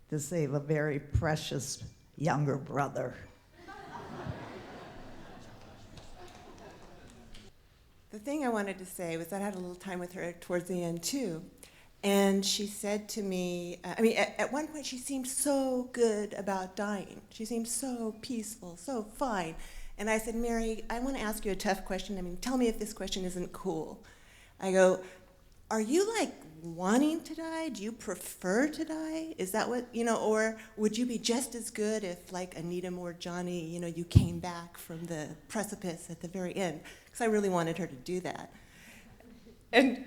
to save a very precious younger brother. The thing I wanted to say was that I had a little time with her towards the end too. And she said to me, at one point she seemed so good about dying. She seemed so peaceful, so fine. And I said, "Mary, I want to ask you a tough question. Tell me if this question isn't cool." I go, "Are you like wanting to die? Do you prefer to die? Is that what, or would you be just as good if like Anita Moorjani, you came back from the precipice at the very end?" Because I really wanted her to do that. And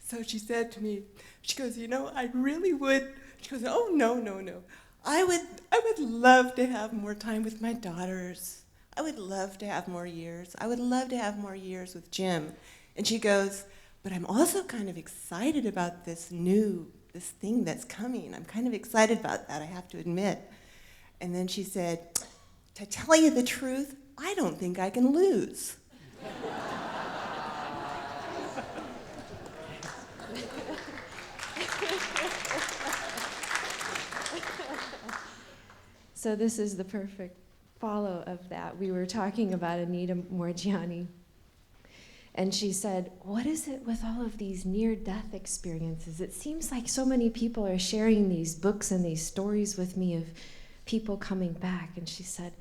so she said to me, she goes, "I really would," she goes, "Oh, no. I would love to have more time with my daughters. I would love to have more years. I would love to have more years with Jim." And she goes, "But I'm also kind of excited about this thing that's coming. I'm kind of excited about that, I have to admit." And then she said, "To tell you the truth, I don't think I can lose." So this is the perfect follow of that. We were talking about Anita Moorjani, and she said, "What is it with all of these near-death experiences? It seems like so many people are sharing these books and these stories with me of people coming back." And she said,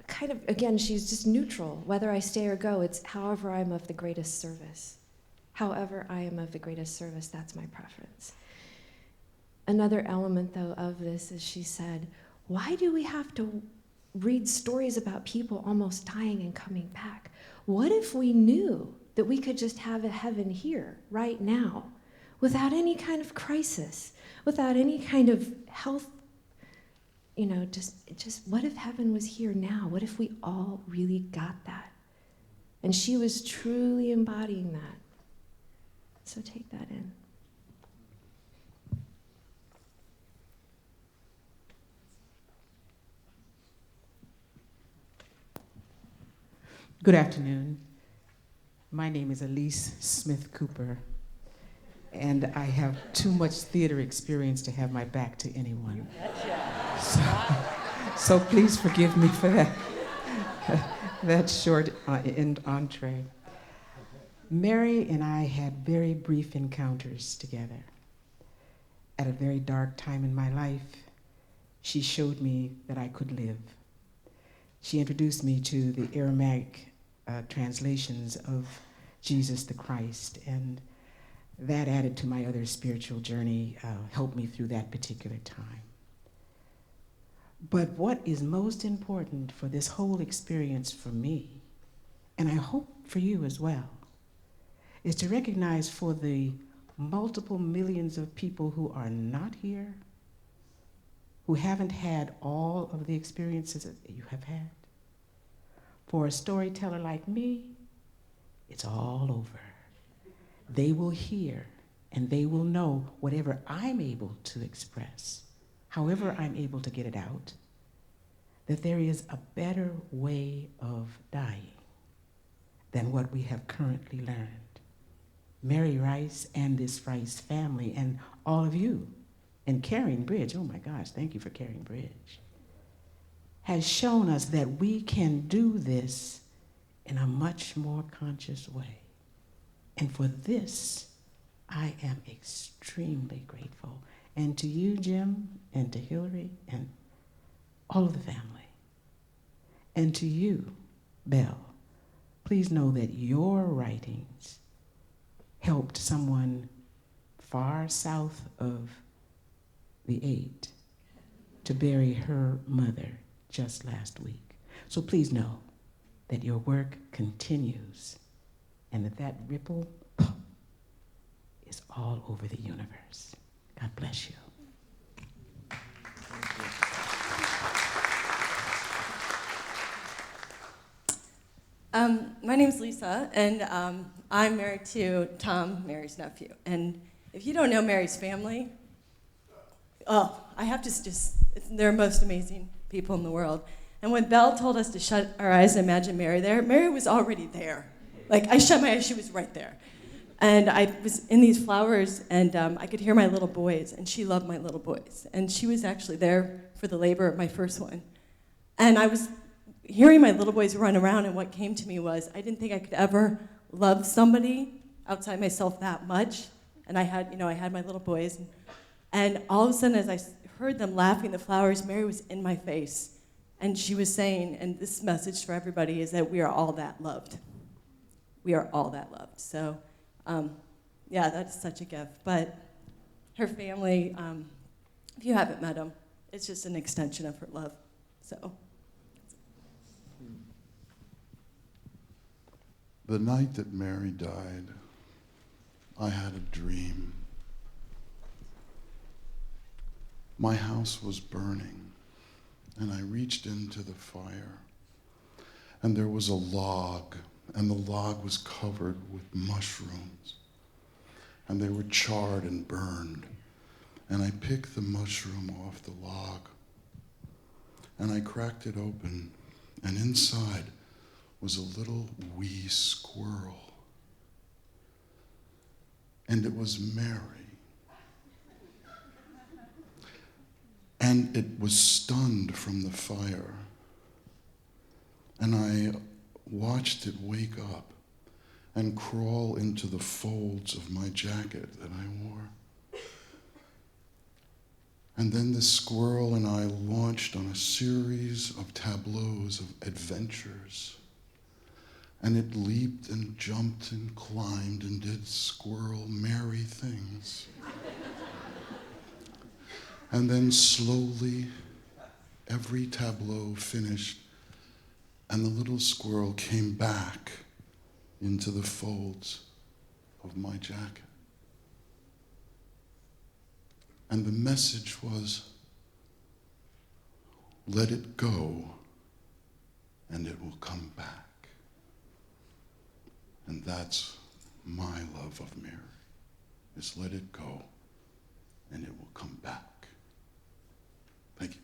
kind of, again, she's just neutral. Whether I stay or go, it's however I'm of the greatest service. However I am of the greatest service, that's my preference. Another element, though, of this is she said, "Why do we have to read stories about people almost dying and coming back? What if we knew that we could just have a heaven here, right now, without any kind of crisis, without any kind of health just what if heaven was here now? What if we all really got that? And she was truly embodying that. So take that in. Good afternoon. My name is Elise Smith Cooper, and I have too much theater experience to have my back to anyone. So please forgive me for that short entree. Mary and I had very brief encounters together. At a very dark time in my life, she showed me that I could live. She introduced me to the Aramaic translations of Jesus the Christ, and that added to my other spiritual journey, helped me through that particular time. But what is most important for this whole experience for me, and I hope for you as well, is to recognize for the multiple millions of people who are not here, who haven't had all of the experiences that you have had, for a storyteller like me, it's all over. They will hear and they will know whatever I'm able to express, however I'm able to get it out, that there is a better way of dying than what we have currently learned. Mary Rice and this Rice family and all of you, and Carrying Bridge, oh my gosh, thank you for Carrying Bridge, has shown us that we can do this in a much more conscious way. And for this, I am extremely grateful. And to you, Jim, and to Hillary, and all of the family. And to you, Belle, please know that your writings helped someone far south of the 8 to bury her mother just last week. So please know that your work continues and that ripple is all over the universe. God bless you. My name's Lisa, and I'm married to Tom, Mary's nephew. And if you don't know Mary's family, I have to they're the most amazing people in the world. And when Belle told us to shut our eyes and imagine Mary there, Mary was already there. Like, I shut my eyes, she was right there. And I was in these flowers, and I could hear my little boys, and she loved my little boys. And she was actually there for the labor of my first one. And I was hearing my little boys run around, and what came to me was, I didn't think I could ever love somebody outside myself that much. And I had my little boys. And all of a sudden, as I heard them laughing, the flowers, Mary was in my face. And she was saying, and this message for everybody is that we are all that loved. We are all that loved. So, yeah, that's such a gift. But her family, if you haven't met them, it's just an extension of her love. So. The night that Mary died, I had a dream. My house was burning, and I reached into the fire, and there was a log, and the log was covered with mushrooms, and they were charred and burned. And I picked the mushroom off the log, and I cracked it open, and inside was a little wee squirrel. And it was Mary. And it was stunned from the fire. And I watched it wake up and crawl into the folds of my jacket that I wore. And then the squirrel and I launched on a series of tableaus of adventures. And it leaped and jumped and climbed and did squirrel Mary things. And then slowly, every tableau finished, and the little squirrel came back into the folds of my jacket. And the message was, let it go, and it will come back. And that's my love of Mary, is let it go, and it will come back. Thank you.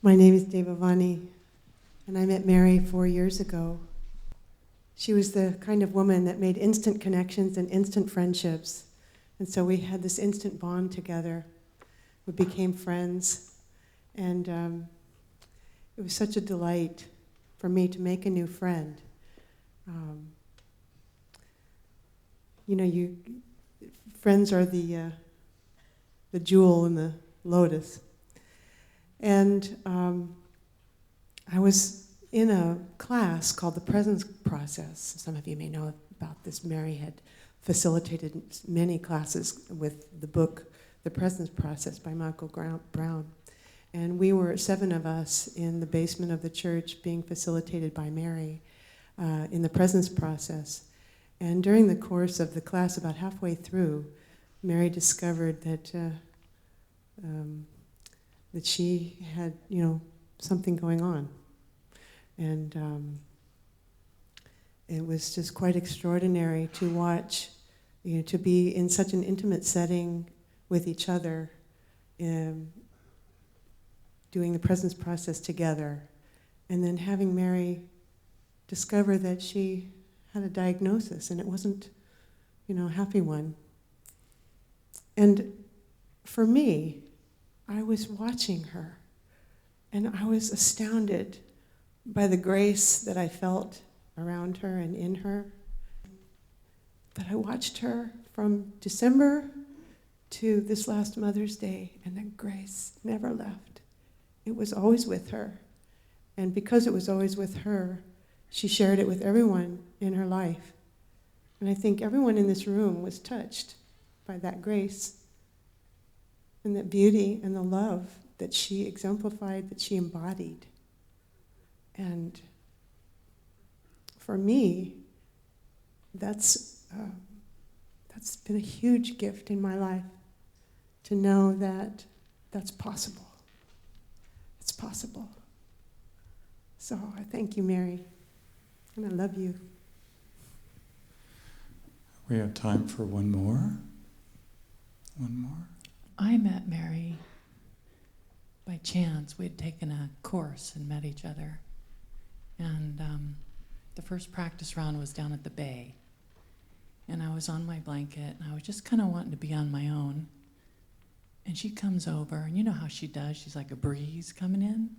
My name is Devavani, and I met Mary 4 years ago. She was the kind of woman that made instant connections and instant friendships. And so we had this instant bond together. We became friends. And it was such a delight for me to make a new friend. Friends are the jewel in the lotus. And I was in a class called The Presence Process. Some of you may know about this. Mary had facilitated many classes with the book The Presence Process by Michael Brown. And we were 7 of us in the basement of the church being facilitated by Mary in the Presence Process. And during the course of the class, about halfway through, Mary discovered that that she had, something going on. And it was just quite extraordinary to watch, to be in such an intimate setting with each other, doing the presence process together, and then having Mary discover that she had a diagnosis, and it wasn't, a happy one. And for me, I was watching her, and I was astounded by the grace that I felt around her and in her. But I watched her from December to this last Mother's Day, and the grace never left. It was always with her. And because it was always with her, she shared it with everyone in her life. And I think everyone in this room was touched by that grace and that beauty and the love that she exemplified, that she embodied. And for me, that's been a huge gift in my life, to know that that's possible. It's possible. So I thank you, Mary, and I love you. We have time for one more. One more. I met Mary by chance. We'd taken a course and met each other. And the first practice round was down at the bay. And I was on my blanket, and I was just kind of wanting to be on my own. And she comes over, and you know how she does. She's like a breeze coming in.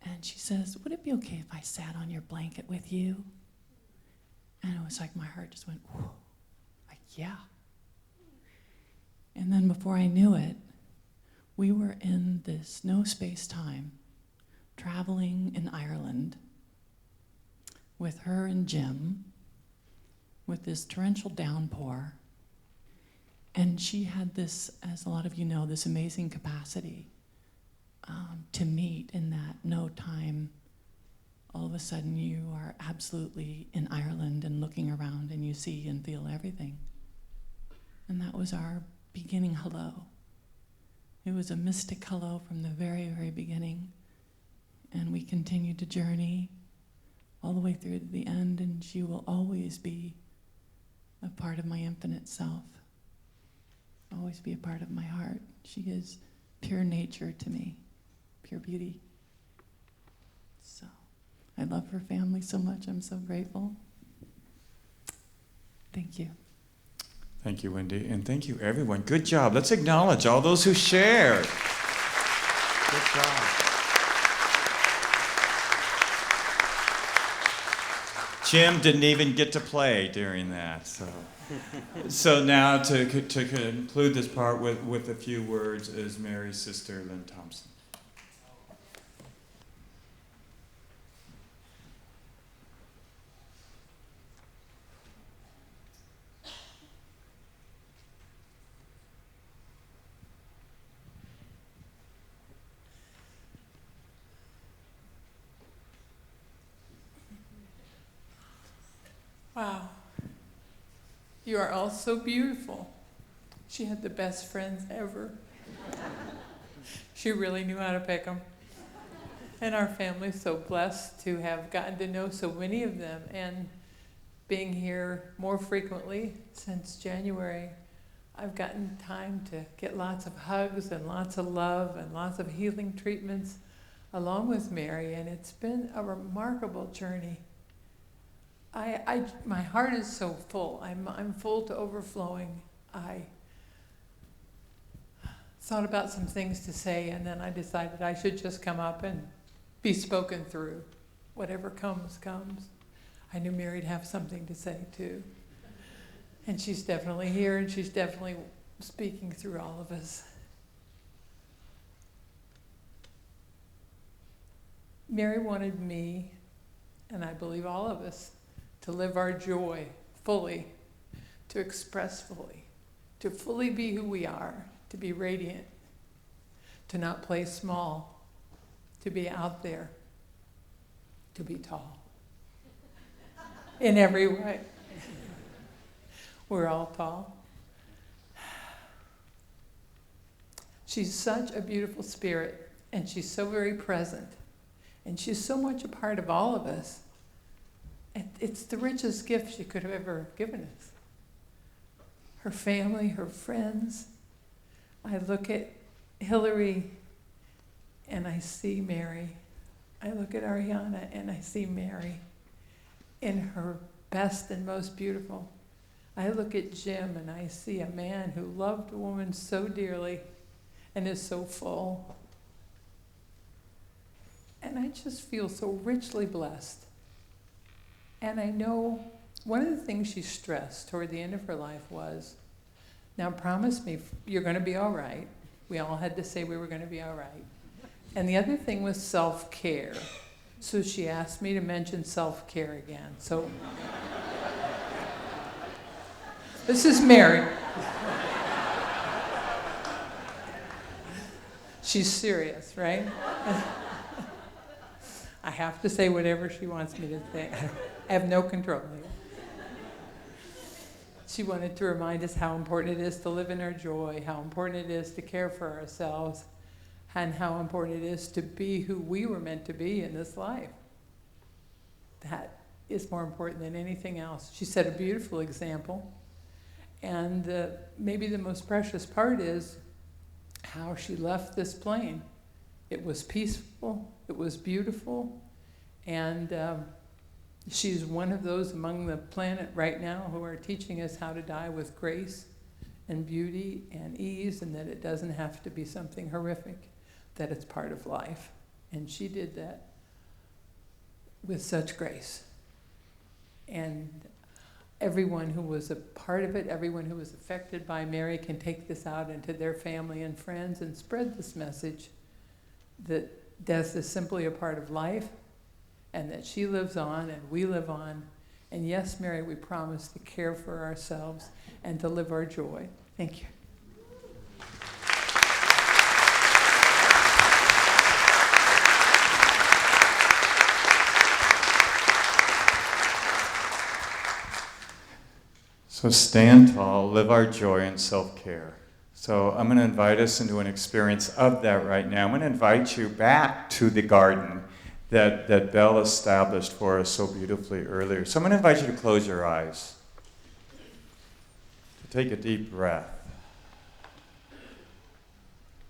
And she says, "Would it be okay if I sat on your blanket with you?" And it was like my heart just went, whoa. Like, yeah. And then before I knew it, we were in this no space-time, traveling in Ireland with her and Jim, with this torrential downpour. And she had this, as a lot of you know, this amazing capacity to meet in that no time. All of a sudden you are absolutely in Ireland and looking around and you see and feel everything. And that was our beginning hello. It was a mystic hello from the very, very beginning. And we continued to journey all the way through to the end, and she will always be a part of my infinite self. Always be a part of my heart. She is pure nature to me, pure beauty. So I love her family so much. I'm so grateful. Thank you. Thank you, Wendy, and thank you, everyone. Good job. Let's acknowledge all those who shared. Good job. Jim didn't even get to play during that. So now to conclude this part with a few words is Mary's sister, Lynn Thompson. Wow. You are all so beautiful, She had the best friends ever. She really knew how to pick them. And our family's so blessed to have gotten to know so many of them. And being here more frequently since January, I've gotten time to get lots of hugs and lots of love and lots of healing treatments along with Mary, and it's been a remarkable journey. My heart is so full. I'm full to overflowing. I thought about some things to say, and then I decided I should just come up and be spoken through. Whatever comes, comes. I knew Mary'd have something to say too. And she's definitely here, and she's definitely speaking through all of us. Mary wanted me, and I believe all of us, to live our joy fully, to express fully, to fully be who we are, to be radiant, to not play small, to be out there, to be tall. In every way. We're all tall. She's such a beautiful spirit, and she's so very present. And she's so much a part of all of us. It's the richest gift she could have ever given us. Her family, her friends. I look at Hillary and I see Mary. I look at Ariana and I see Mary in her best and most beautiful. I look at Jim and I see a man who loved a woman so dearly and is so full. And I just feel so richly blessed. And I know one of the things she stressed toward the end of her life was, now promise me you're going to be all right. We all had to say we were going to be all right. And the other thing was self-care. So she asked me to mention self-care again. So this is Mary. She's serious, right? I have to say whatever she wants me to say. I have no control. She wanted to remind us how important it is to live in our joy, how important it is to care for ourselves, and how important it is to be who we were meant to be in this life. That is more important than anything else. She set a beautiful example. And maybe the most precious part is how she left this plane. It was peaceful, it was beautiful, and she's one of those among the planet right now who are teaching us how to die with grace and beauty and ease, and that it doesn't have to be something horrific, that it's part of life. And she did that with such grace. And everyone who was a part of it, everyone who was affected by Mary can take this out into their family and friends and spread this message that death is simply a part of life, and that she lives on and we live on. And yes, Mary, we promise to care for ourselves and to live our joy. Thank you. So stand tall, live our joy and self-care. So I'm going to invite us into an experience of that right now. I'm going to invite you back to the garden that Belle established for us so beautifully earlier. So I'm going to invite you to close your eyes, to take a deep breath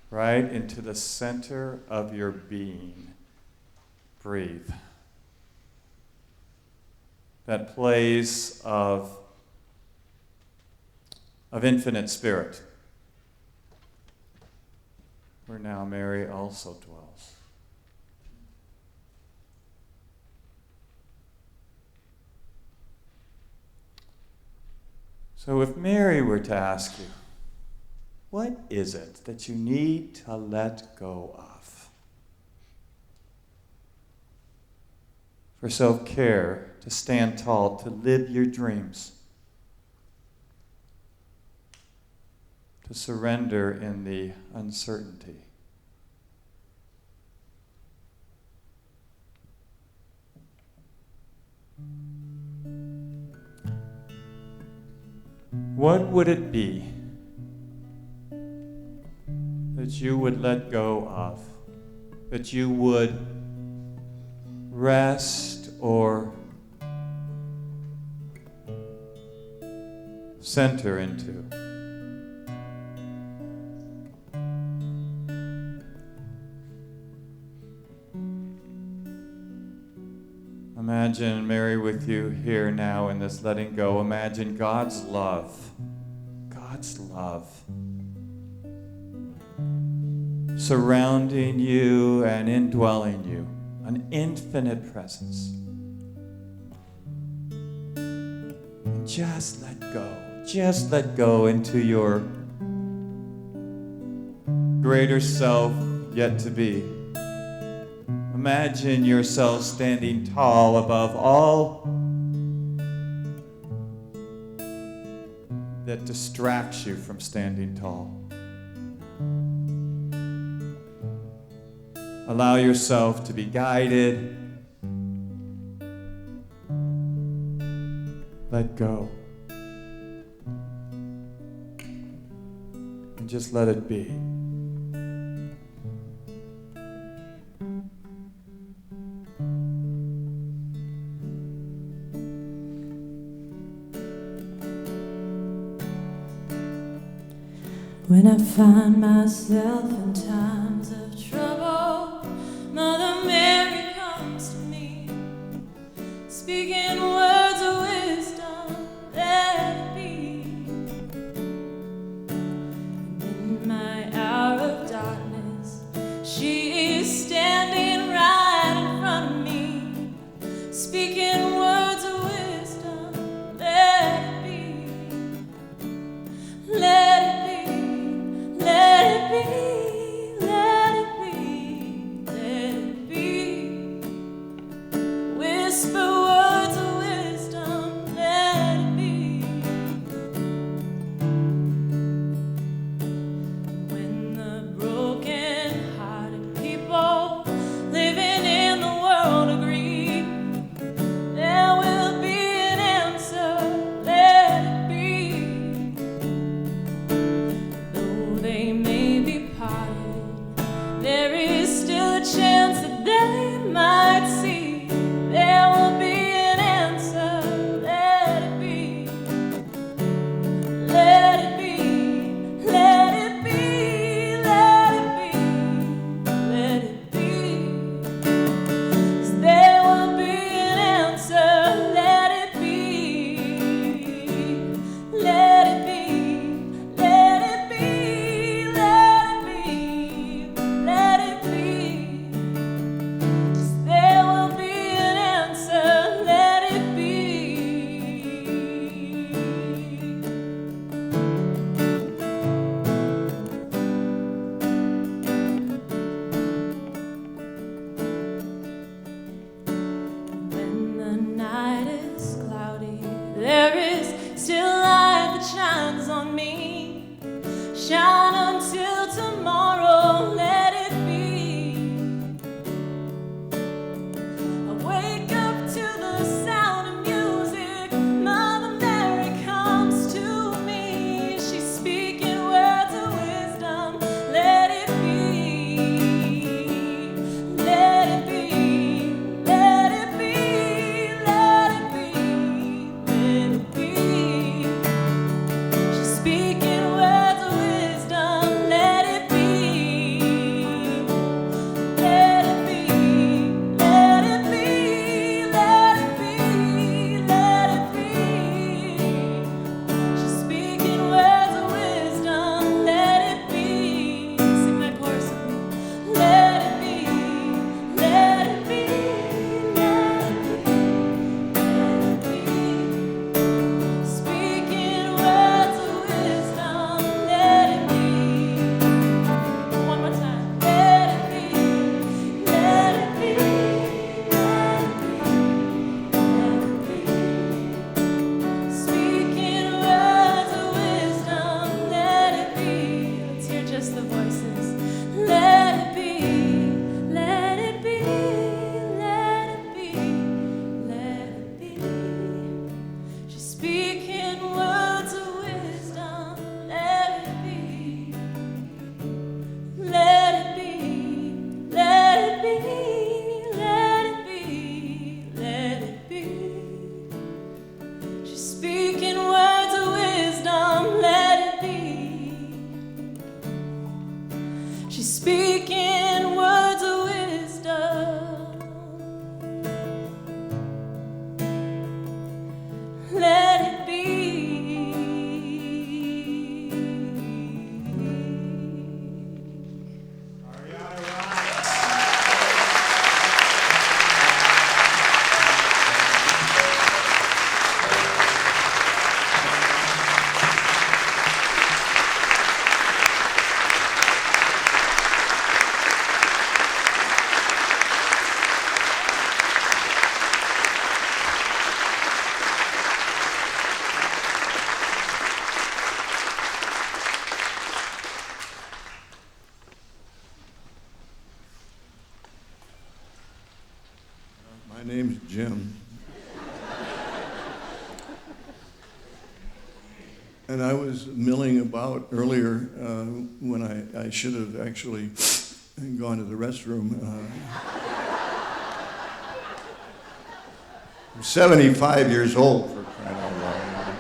right into the center of your being. Breathe. That place of infinite spirit, where now Mary also dwells. So if Mary were to ask you, what is it that you need to let go of? For self-care, to stand tall, to live your dreams, to surrender in the uncertainty. What would it be that you would let go of, that you would rest or center into. Imagine Mary with you here now in this letting go. Imagine God's love. God's love. Surrounding you and indwelling you. An infinite presence. And just let go. Just let go into your greater self yet to be. Imagine yourself standing tall above all that distracts you from standing tall. Allow yourself to be guided. Let go. And just let it be. When I find myself in times of trouble, Mother Mary comes to me, speaking words of wisdom, let it be. And in my hour of darkness, she is standing right in front of me, speaking words of wisdom, let it be. Let it be. Let it be, let it be, let it be. Whisper words of wisdom, let it be. When the broken-hearted people living in the world agree, there will be an answer, let it be. They may be parted, there is still a chance that they might see. There will be an answer, let it be. Let it be, let it be, let it be, let it be. 'Cause there will be an answer, let it be. Let it be, let it be. Let it be, let it be. 'Cause there will be an answer, let it be. When the night is cloudy, there is still light that shines on me. Shine until tomorrow, let it be. I wake up to the sound of music. Mother Mary comes to me. She's speaking words of wisdom, let it be. Let it be, let it be, let it be, let it be. She's speaking words of wisdom, let it be. Let it be, let it be, let it be, let it be. She's speaking words of wisdom, let it be. Sing that chorus with me. Let it be, let it be, let it be, let it be. Speaking words of wisdom, let it be. One more time. Let it be, let it be, let it be. Speaking words of wisdom, let it be. Let's hear just the voices. Let it be, let it be, let it be, let it be. She's speaking words of wisdom, let it be. She's speaking words of wisdom. Let it be. My name's Jim. And I was milling about earlier when I should have actually gone to the restroom. I'm 75 years old, for crying out loud.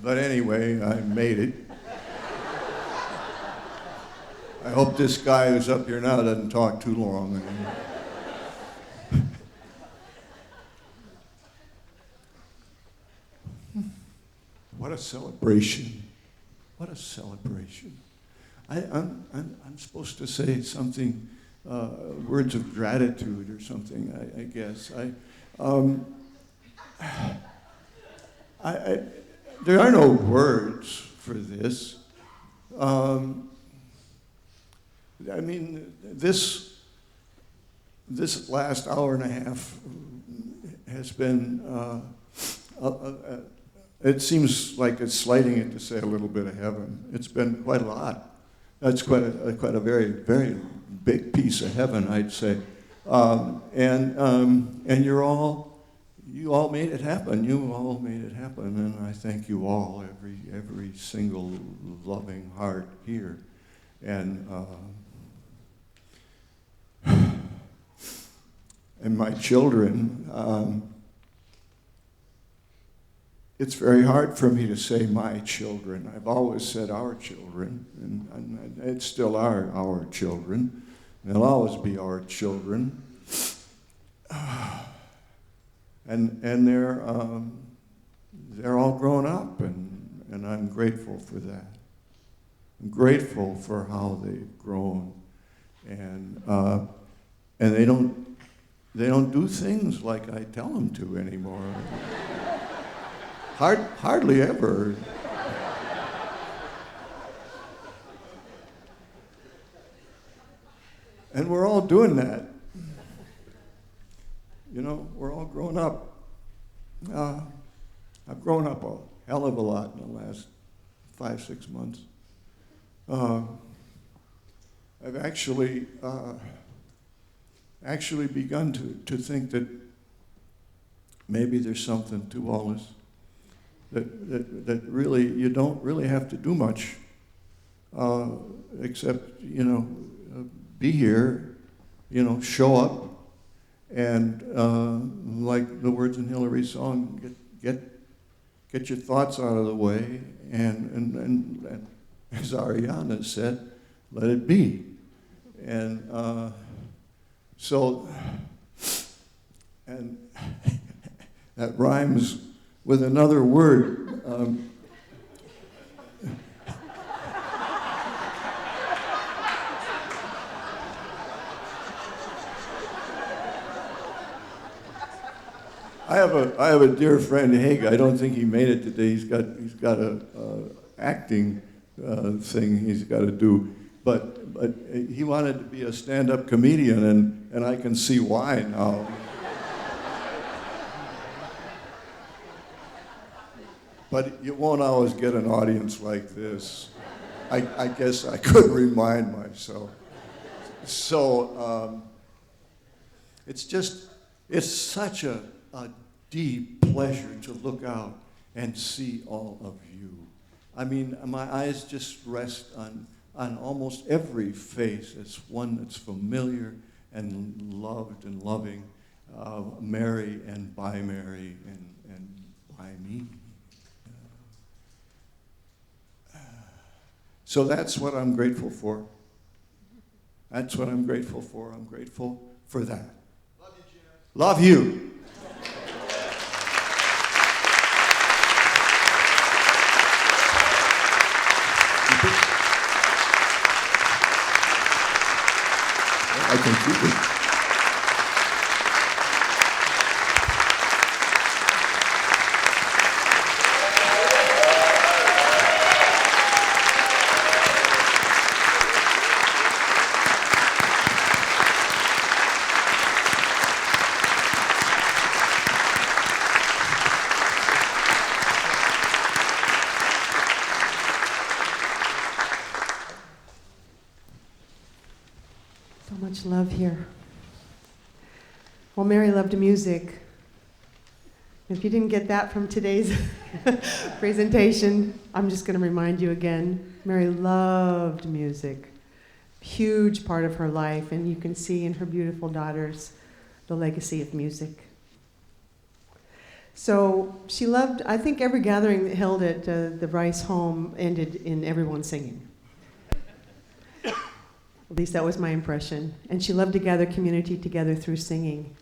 But anyway, I made it. I hope this guy who's up here now doesn't talk too long. What a celebration. What a celebration. I'm supposed to say something, words of gratitude or something, I guess. There are no words for this. I mean, this last hour and a half has been, it seems like it's slighting it to say a little bit of heaven. It's been quite a lot. That's quite a very, very big piece of heaven, I'd say. And you all made it happen. You all made it happen, and I thank you all, every single loving heart here. And my children. It's very hard for me to say my children. I've always said our children, and it's still our children. They'll always be our children. And they're all grown up, and I'm grateful for that. I'm grateful for how they've grown, and they don't do things like I tell them to anymore. Hardly ever. And we're all doing that. You know, we're all grown up. I've grown up a hell of a lot in the last 5-6 months. I've actually begun to think that maybe there's something to all this. That really, you don't really have to do much except, be here, show up, and like the words in Hillary's song, get your thoughts out of the way, and as Ariana said, let it be. And and that rhymes with another word. I have a dear friend, Haig. I don't think he made it today. He's got a acting thing he's got to do, but he wanted to be a stand-up comedian, and I can see why now. But you won't always get an audience like this. I guess I could remind myself. So it's such a deep pleasure to look out and see all of you. I mean, my eyes just rest on almost every face as one that's familiar and loved and loving, Mary and by Mary and by me. So that's what I'm grateful for. That's what I'm grateful for. I'm grateful for that. Love you, Jim. Love you. I can keep it. So much love here. Well, Mary loved music. If you didn't get that from today's presentation, I'm just going to remind you again. Mary loved music. Huge part of her life, and you can see in her beautiful daughters the legacy of music. So she loved, I think every gathering held at the Rice home ended in everyone singing. At least that was my impression. And she loved to gather community together through singing.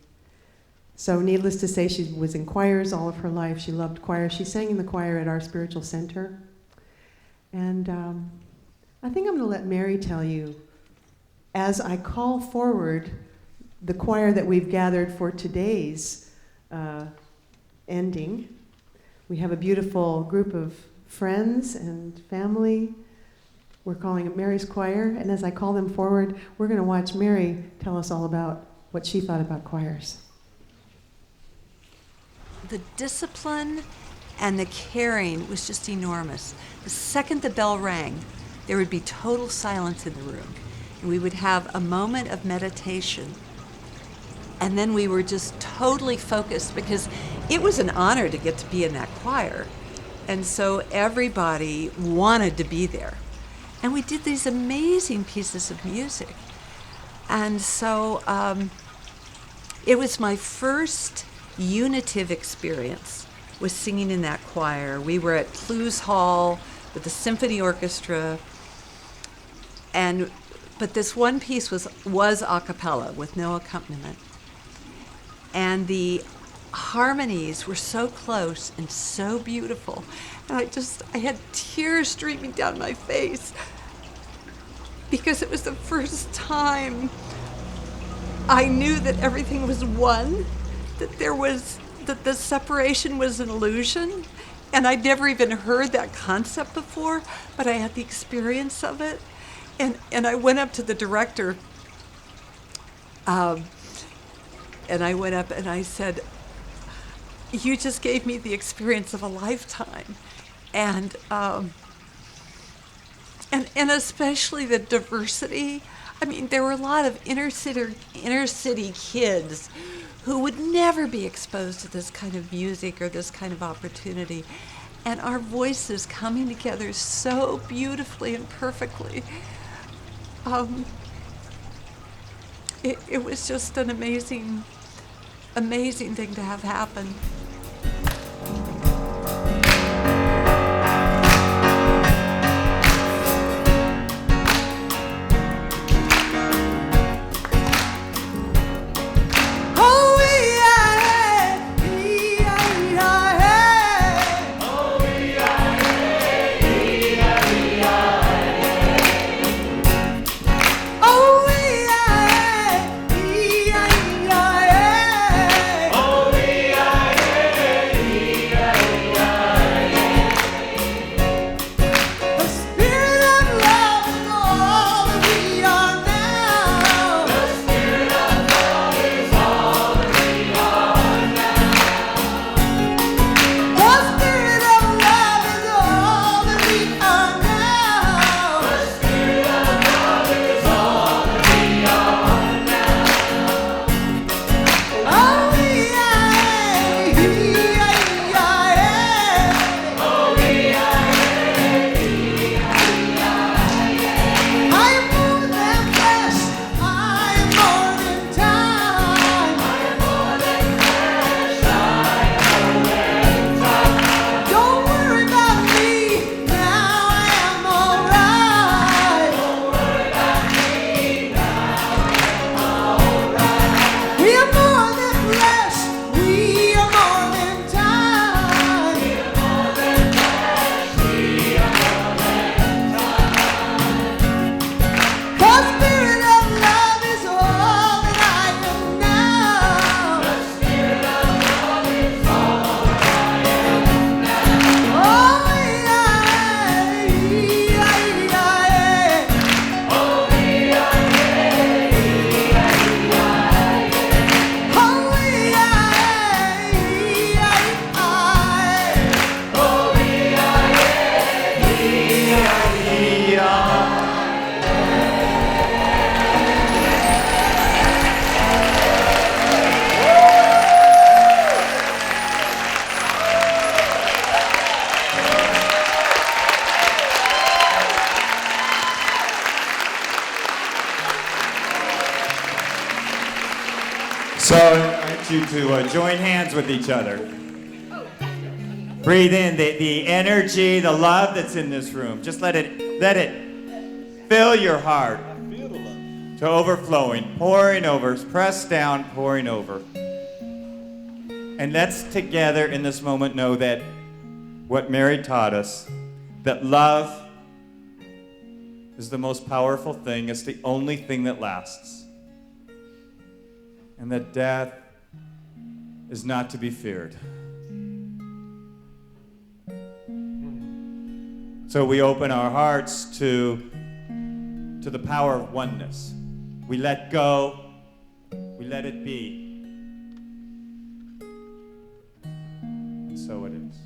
So needless to say, she was in choirs all of her life. She loved choir. She sang in the choir at our spiritual center. And I think I'm going to let Mary tell you, as I call forward the choir that we've gathered for today's ending. We have a beautiful group of friends and family. We're calling it Mary's Choir, and as I call them forward, we're going to watch Mary tell us all about what she thought about choirs. The discipline and the caring was just enormous. The second the bell rang, there would be total silence in the room, and we would have a moment of meditation. And then we were just totally focused because it was an honor to get to be in that choir. And so everybody wanted to be there. And we did these amazing pieces of music. And so it was my first unitive experience with singing in that choir. We were at Clues Hall with the symphony orchestra. But this one piece was a cappella with no accompaniment. And the harmonies were so close and so beautiful. And I had tears streaming down my face because it was the first time I knew that everything was one, that the separation was an illusion. And I'd never even heard that concept before, but I had the experience of it. And I went up to the director, and I went up and I said, "You just gave me the experience of a lifetime," and especially the diversity. I mean, there were a lot of inner city kids who would never be exposed to this kind of music or this kind of opportunity, and our voices coming together so beautifully and perfectly. It was just an amazing thing to have happen. Oh, So I invite you to join hands with each other. Breathe in the energy, the love that's in this room. Just let it fill your heart to overflowing, pouring over, pressed down, pouring over. And let's together in this moment know that what Mary taught us, that love is the most powerful thing. It's the only thing that lasts. And that death is not to be feared. So we open our hearts to the power of oneness. We let go. We let it be. And so it is.